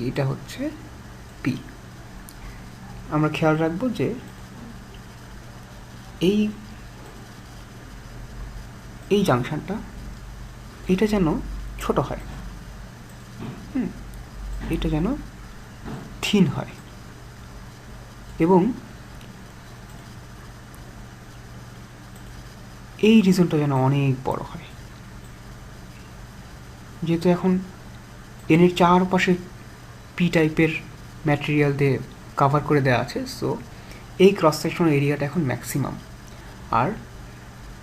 এটা হচ্ছে পি। আমরা খেয়াল রাখবো যে এই জাংশনটা এটা যেন ছোট হয়, এটা যেন থিন হয়, এবং এই রিজনটা যেন অনেক বড় হয়। যেহেতু এখন এনের চারপাশে পি টাইপের ম্যাটেরিয়াল দিয়ে কভার করে দেওয়া আছে, সো এই ক্রস সেকশন এরিয়াটা এখন ম্যাক্সিমাম, আর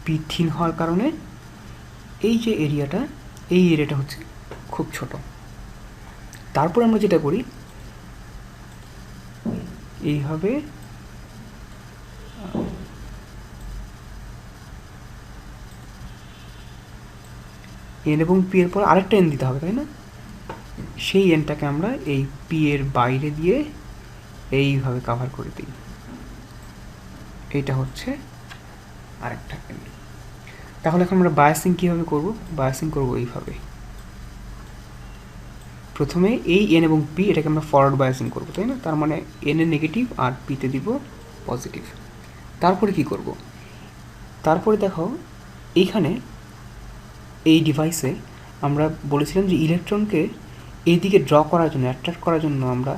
পি থিন হওয়ার কারণে এই যে এরিয়াটা হচ্ছে খুব ছোট। তারপর আমরা যেটা করি, এইভাবে এন এবং পি এর পর আরেকটা এন দিতে হবে, তাই না? সেই এনটাকে আমরা এই পি এর বাইরে দিয়ে এইভাবে কভার করে দিই। এইটা হচ্ছে আরেকটা এন। তাহলে এখন আমরা বায়াসিং কীভাবে করব? বায়াসিং করব এইভাবে। প্রথমে এই এন এবং পি এটাকে আমরা ফরওয়ার্ড বায়াসিং করব, তাই না? তার মানে এন এ নেগেটিভ আর পিতে দিব পজিটিভ। তারপরে কি করব? তারপরে দেখো এইখানে এই ডিভাইসে আমরা বলেছিলাম যে ইলেকট্রনকে এইদিকে ড্র করার জন্য, অ্যাট্রাক্ট করার জন্য আমরা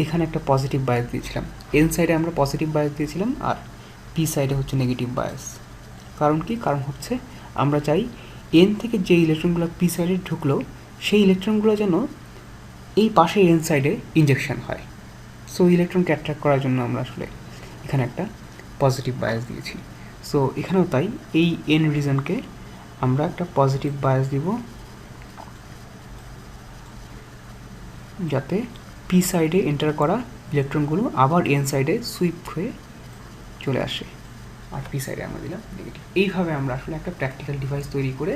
এখানে একটা পজিটিভ বায়াস দিয়েছিলাম। এন সাইডে আমরা পজিটিভ বায়াস দিয়েছিলাম আর পি সাইডে হচ্ছে নেগেটিভ বায়াস। কারণ কি? কারণ হচ্ছে আমরা চাই এন থেকে যে ইলেকট্রনগুলো পি সাইডে ঢুকলো সেই ইলেকট্রনগুলো যেন এই পাশে এন সাইডে ইনজেকশন হয়। সো ইলেকট্রনকে অ্যাট্রাক্ট করার জন্য আমরা আসলে এখানে একটা পজিটিভ বায়াস দিয়েছি। সো এখানেও তাই, এই এন রিজনকে আমরা একটা পজিটিভ বায়াস দিব যাতে পি সাইডে এন্টার করা ইলেকট্রনগুলো আবার এন সাইডে সুইপ হয়ে চলে আসে, আর পি সাইডে আমরা দিলাম নেগেটিভ। এইভাবে আমরা আসলে একটা প্র্যাকটিক্যাল ডিভাইস তৈরি করে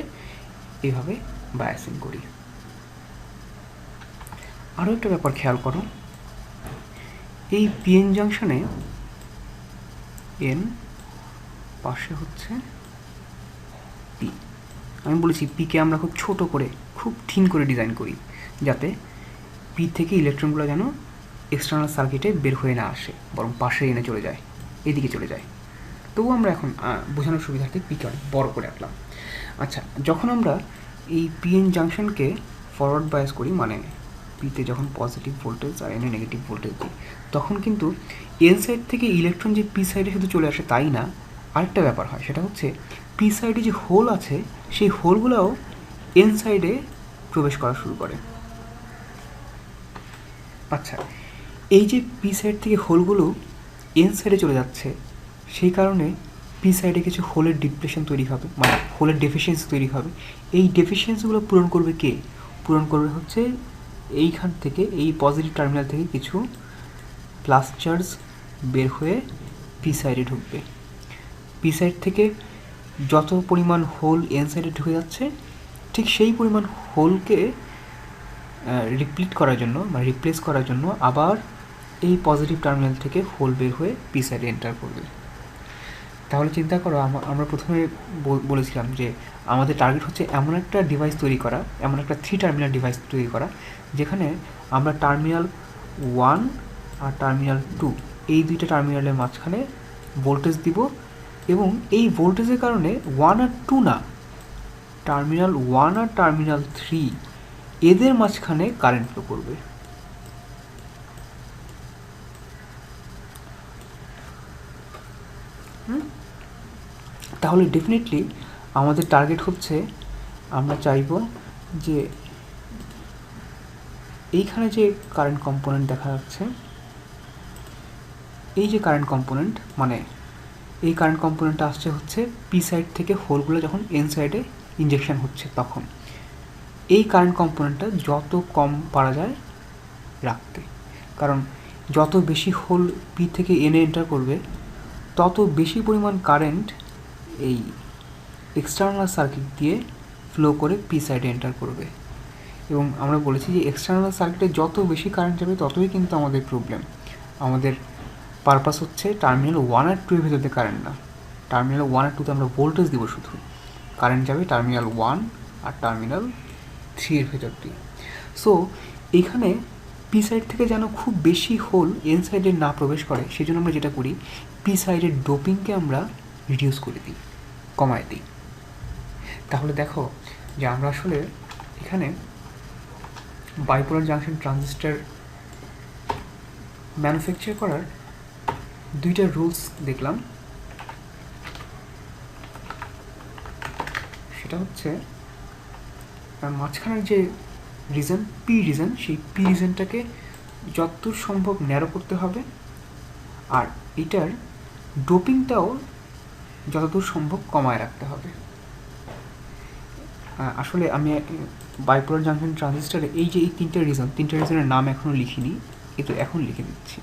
এইভাবে বায়াসিং করি। আরও একটা ব্যাপার খেয়াল করো, এই পিএন জাংশনে এন পাশে হচ্ছে পি। আমি বলেছি পিকে আমরা খুব ছোট করে, খুব থিন করে ডিজাইন করি, যাতে পি থেকে ইলেকট্রনগুলো যেন এক্সটার্নাল সার্কিটে বের হয়ে না আসে, বরং পাশে এনে চলে যায়, এদিকে চলে যায়। তবু আমরা এখন বোঝানোর সুবিধার্থে পিকে অনেক বড় করে রাখলাম। আচ্ছা, যখন আমরা এই পিএন জাংশনকে ফরওয়ার্ড বায়াস করি, মানে পিতে যখন পজিটিভ ভোল্টেজ আর এনে নেগেটিভ ভোল্টেজ দিই, তখন কিন্তু এন সাইড থেকে ইলেকট্রন যে পি সাইডে শুধু চলে আসে তাই না, আরেকটা ব্যাপার হয়, সেটা হচ্ছে পি সাইডে যে হোল আছে সেই হোলগুলোও এন সাইডে প্রবেশ করা শুরু করে। আচ্ছা, এই যে পি সাইড থেকে হোলগুলো এন সাইডে চলে যাচ্ছে, সেই কারণে পি সাইডে কিছু হোলের ডিপ্রেশন তৈরি হবে, মানে হোলের ডেফিসিয়েন্সি তৈরি হবে। এই ডেফিসিয়েন্সিগুলো পূরণ করবে কে? পূরণ করবে হচ্ছে এইখান থেকে, এই পজিটিভ টার্মিনাল থেকে কিছু প্লাস চার্জ বের হয়ে পি সাইডে ঢুকবে। পি সাইড থেকে যত পরিমাণ হোল এন সাইডে ঢুকে যাচ্ছে, ঠিক সেই পরিমাণ হোলকে রিপ্লিট করার জন্য, মানে রিপ্লেস করার জন্য আবার এই পজিটিভ টার্মিনাল থেকে হোল বের হয়ে পি সাইডে এন্টার করবে। তাহলে চিন্তা করো, আমরা প্রথমে বলেছিলাম যে আমাদের টার্গেট হচ্ছে এমন একটা ডিভাইস তৈরি করা, এমন একটা 3 টার্মিনাল ডিভাইস তৈরি করা, যেখানে আমরা টার্মিনাল 1 আর টার্মিনাল 2 এই দুইটা টার্মিনালের মাঝখানে ভোল্টেজ দিব, এবং এই ভোল্টেজের কারণে 1 আর 2 না, টার্মিনাল 1 আর টার্মিনাল 3 এদের মাঝখানে কারেন্ট ফ্লো করবে। তাহলে ডেফিনেটলি আমাদের টার্গেট হচ্ছে, আমরা চাইব যে এইখানে যে কারেন্ট কম্পোনেন্ট দেখা যাচ্ছে, এই যে কারেন্ট কম্পোনেন্ট, মানে এই কারেন্ট কম্পোনেন্টটা আসছে হচ্ছে পি সাইড থেকে হোলগুলো যখন এন সাইডে ইনজেকশন হচ্ছে, তখন এই কারেন্ট কম্পোনেন্টটা যত কম পারা যায় রাখতে। কারণ যত বেশি হোল পি থেকে এনে এন্টার করবে, তত বেশি পরিমাণ কারেন্ট এই এক্সটার্নাল সার্কিট দিয়ে ফ্লো করে পি সাইডে এন্টার করবে। এবং আমরা বলেছি যে এক্সটার্নাল সার্কিটে যত বেশি কারেন্ট যাবে ততই কিন্তু আমাদের প্রবলেম। আমাদের পারপাস হচ্ছে টার্মিনাল 1 আর 2 এর ভেতরে কারেন্ট না, টার্মিনাল 1 আর 2তে আমরা ভোল্টেজ দিব, শুধু কারেন্ট যাবে টার্মিনাল 1 আর টার্মিনাল 3 এর ভেতর দিয়ে। সো এইখানে পি সাইড থেকে যেন খুব বেশি হোল এন সাইডে না প্রবেশ করে, সেই জন্য আমরা যেটা করি, পি সাইডের ডোপিংকে আমরা রিডিউস করে দিই, কমায় দিই। তাহলে দেখো যে আমরা আসলে এখানে বাইপোলার জাংশন ট্রানজিস্টর ম্যানুফ্যাকচার করার দুইটা রুলস দেখলাম। সেটা হচ্ছে মাঝখানের যে রিজন, পি রিজন, সেই পি রিজনটাকে যতদূর সম্ভব ন্যারো করতে হবে, আর এটার ডোপিংটাও যতদূর সম্ভব কমায় রাখতে হবে। আসলে আমি বাইপোলার জাংশন ট্রানজিস্টারে এই যে এই তিনটে রিজনের নাম এখনও লিখিনি, এ তো এখন লিখে দিচ্ছি।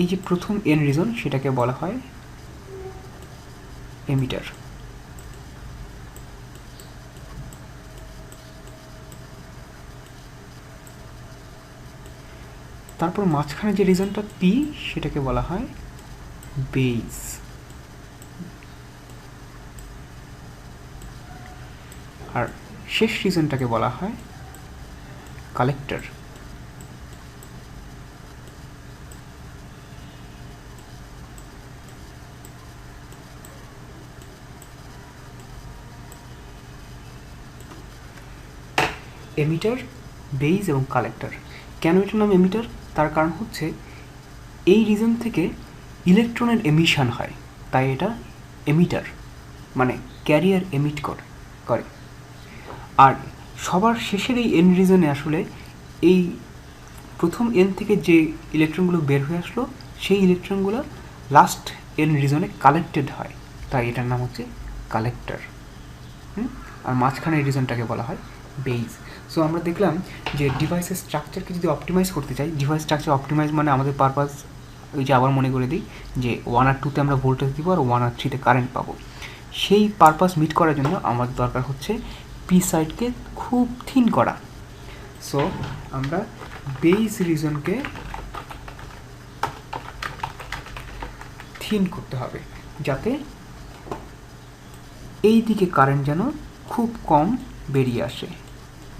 এই যে প্রথম এন রিজন, সেটাকে বলা হয় এমিটার। তারপর মাঝখানে যে রিজনটা পি, সেটাকে বলা হয় বেস। আর শেষ রিজনটাকে বলা হয় কালেক্টর। এমিটার, বেস এবং কালেক্টর। কেন এটার নাম এমিটার? তার কারণ হচ্ছে এই রিজন থেকে ইলেকট্রনের এমিশন হয়, তাই এটা এমিটার, মানে ক্যারিয়ার এমিট করে। আর সবার শেষের এই এন রিজনে আসলে এই প্রথম এন থেকে যে ইলেকট্রনগুলো বের হয়ে আসলো, সেই ইলেকট্রনগুলো লাস্ট এন রিজনে কালেক্টেড হয়, তাই এটার নাম হচ্ছে কালেক্টর। আর মাঝখানের রিজনটাকে বলা হয় বেস। সো আমরা দেখলাম যে ডিভাইসের স্ট্রাকচারকে যদি অপটিমাইজ করতে চাই, ডিভাইস স্ট্রাকচার অপটিমাইজ মানে আমাদের পারপাস ওই যে আবার মনে করে দিই যে 1 আর 2-তে আমরা ভোল্টেজ দিব আর 1 আর 3-তে কারেন্ট পাবো। সেই পারপাস মিট করার জন্য আমার দরকার হচ্ছে পি সাইডকে খুব থিন করা। সো আমরা বেস রিজনকে থিন করতে হবে যাতে এই দিকে কারেন্ট যেন খুব কম বেরিয়ে আসে।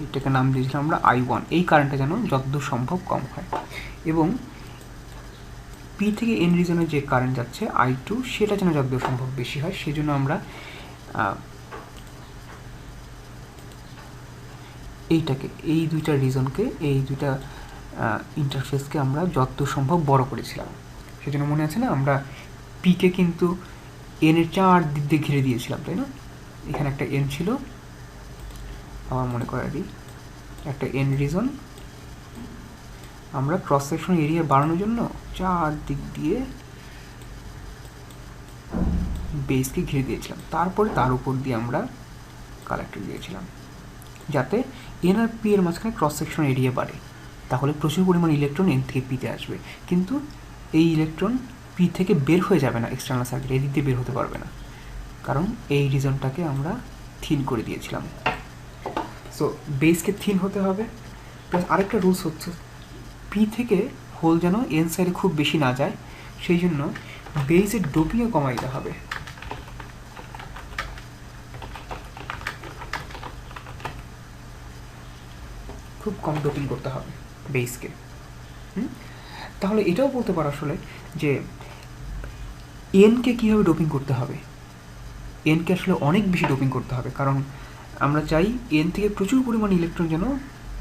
এটাকে নাম দিয়েছিলাম আমরা I1। এই কারেন্টটা যেন যতদূর সম্ভব কম হয়, এবং পি থেকে এন রিজনে যে কারেন্ট যাচ্ছে I2 সেটা যেন যতদূর সম্ভব বেশি হয়। সেজন্য আমরা এইটাকে, এই দুইটা রিজনকে, এই দুইটা ইন্টারফেসকে আমরা যতদূর সম্ভব বড় করেছিলাম। সেজন্য মনে আছে না, আমরা পিকে কিন্তু এনের 4 দিক দিয়ে ঘিরে দিয়েছিলাম, তাই না? এখানে একটা এন ছিল, আমার মনে করে দিই, একটা এন রিজন আমরা ক্রস সেকশন এরিয়া বাড়ানোর জন্য 4 দিক দিয়ে বেসকে ঘিরে দিয়েছিলাম। তারপরে তার উপর দিয়ে আমরা কালেক্টর দিয়েছিলাম যাতে এন আর পি এর মাঝখানে ক্রস সেকশন এরিয়া বাড়ে, তাহলে প্রচুর পরিমাণ ইলেকট্রন এন থেকে পিতে আসবে। কিন্তু এই ইলেকট্রন পি থেকে বের হয়ে যাবে না, এক্সটার্নাল সার্কিট এদিক দিয়ে বের হতে পারবে না, কারণ এই রিজনটাকে আমরা থিন করে দিয়েছিলাম। সো বেসকে থিন হতে হবে। প্লাস আরেকটা রুলস হচ্ছে পি থেকে হোল যেন এন সাইডে খুব বেশি না যায়, সেই জন্য বেসের ডোপিংও কমাই দিতে হবে। খুব কম ডোপিং করতে হবে বেসকে। তাহলে এটাও বলতে পারো আসলে যে এনকে কীভাবে ডোপিং করতে হবে। এনকে আসলে অনেক বেশি ডোপিং করতে হবে, কারণ আমরা চাই এন থেকে প্রচুর পরিমাণ ইলেকট্রন যেন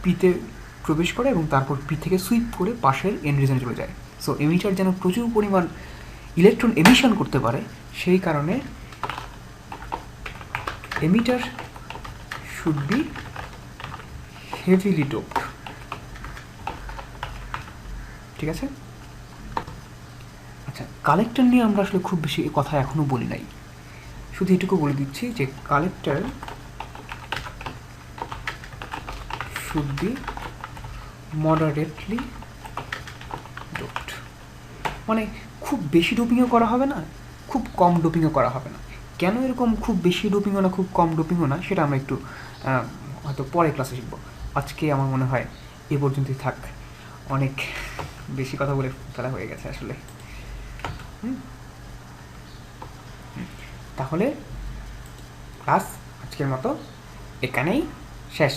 পিতে প্রবেশ করে এবং তারপর পি থেকে সুইপ করে পাশের এন রিজনে চলে যায়। সো এমিটার যেন প্রচুর পরিমাণ ইলেকট্রন এমিশন করতে পারে, সেই কারণে emitter should be heavily doped. ঠিক আছে? আচ্ছা, কালেক্টর নিয়ে আমরা আসলে খুব বেশি কথা এখনও বলি নাই, শুধু এটুকু বলে দিচ্ছি যে collector should be moderately doped. মানে খুব বেশি ডোপিংও করা হবে না, খুব কম ডোপিংও করা হবে না। কেন এরকম খুব বেশি ডোপিংও না খুব কম ডোপিংও না, সেটা আমরা একটু হয়তো পরে ক্লাসে শিখব। আজকে আমার মনে হয় এ পর্যন্তই থাক, অনেক বেশি কথা বলে ফেলা হয়ে গেছে আসলে। তাহলে ক্লাস আজকের মতো এখানেই শেষ।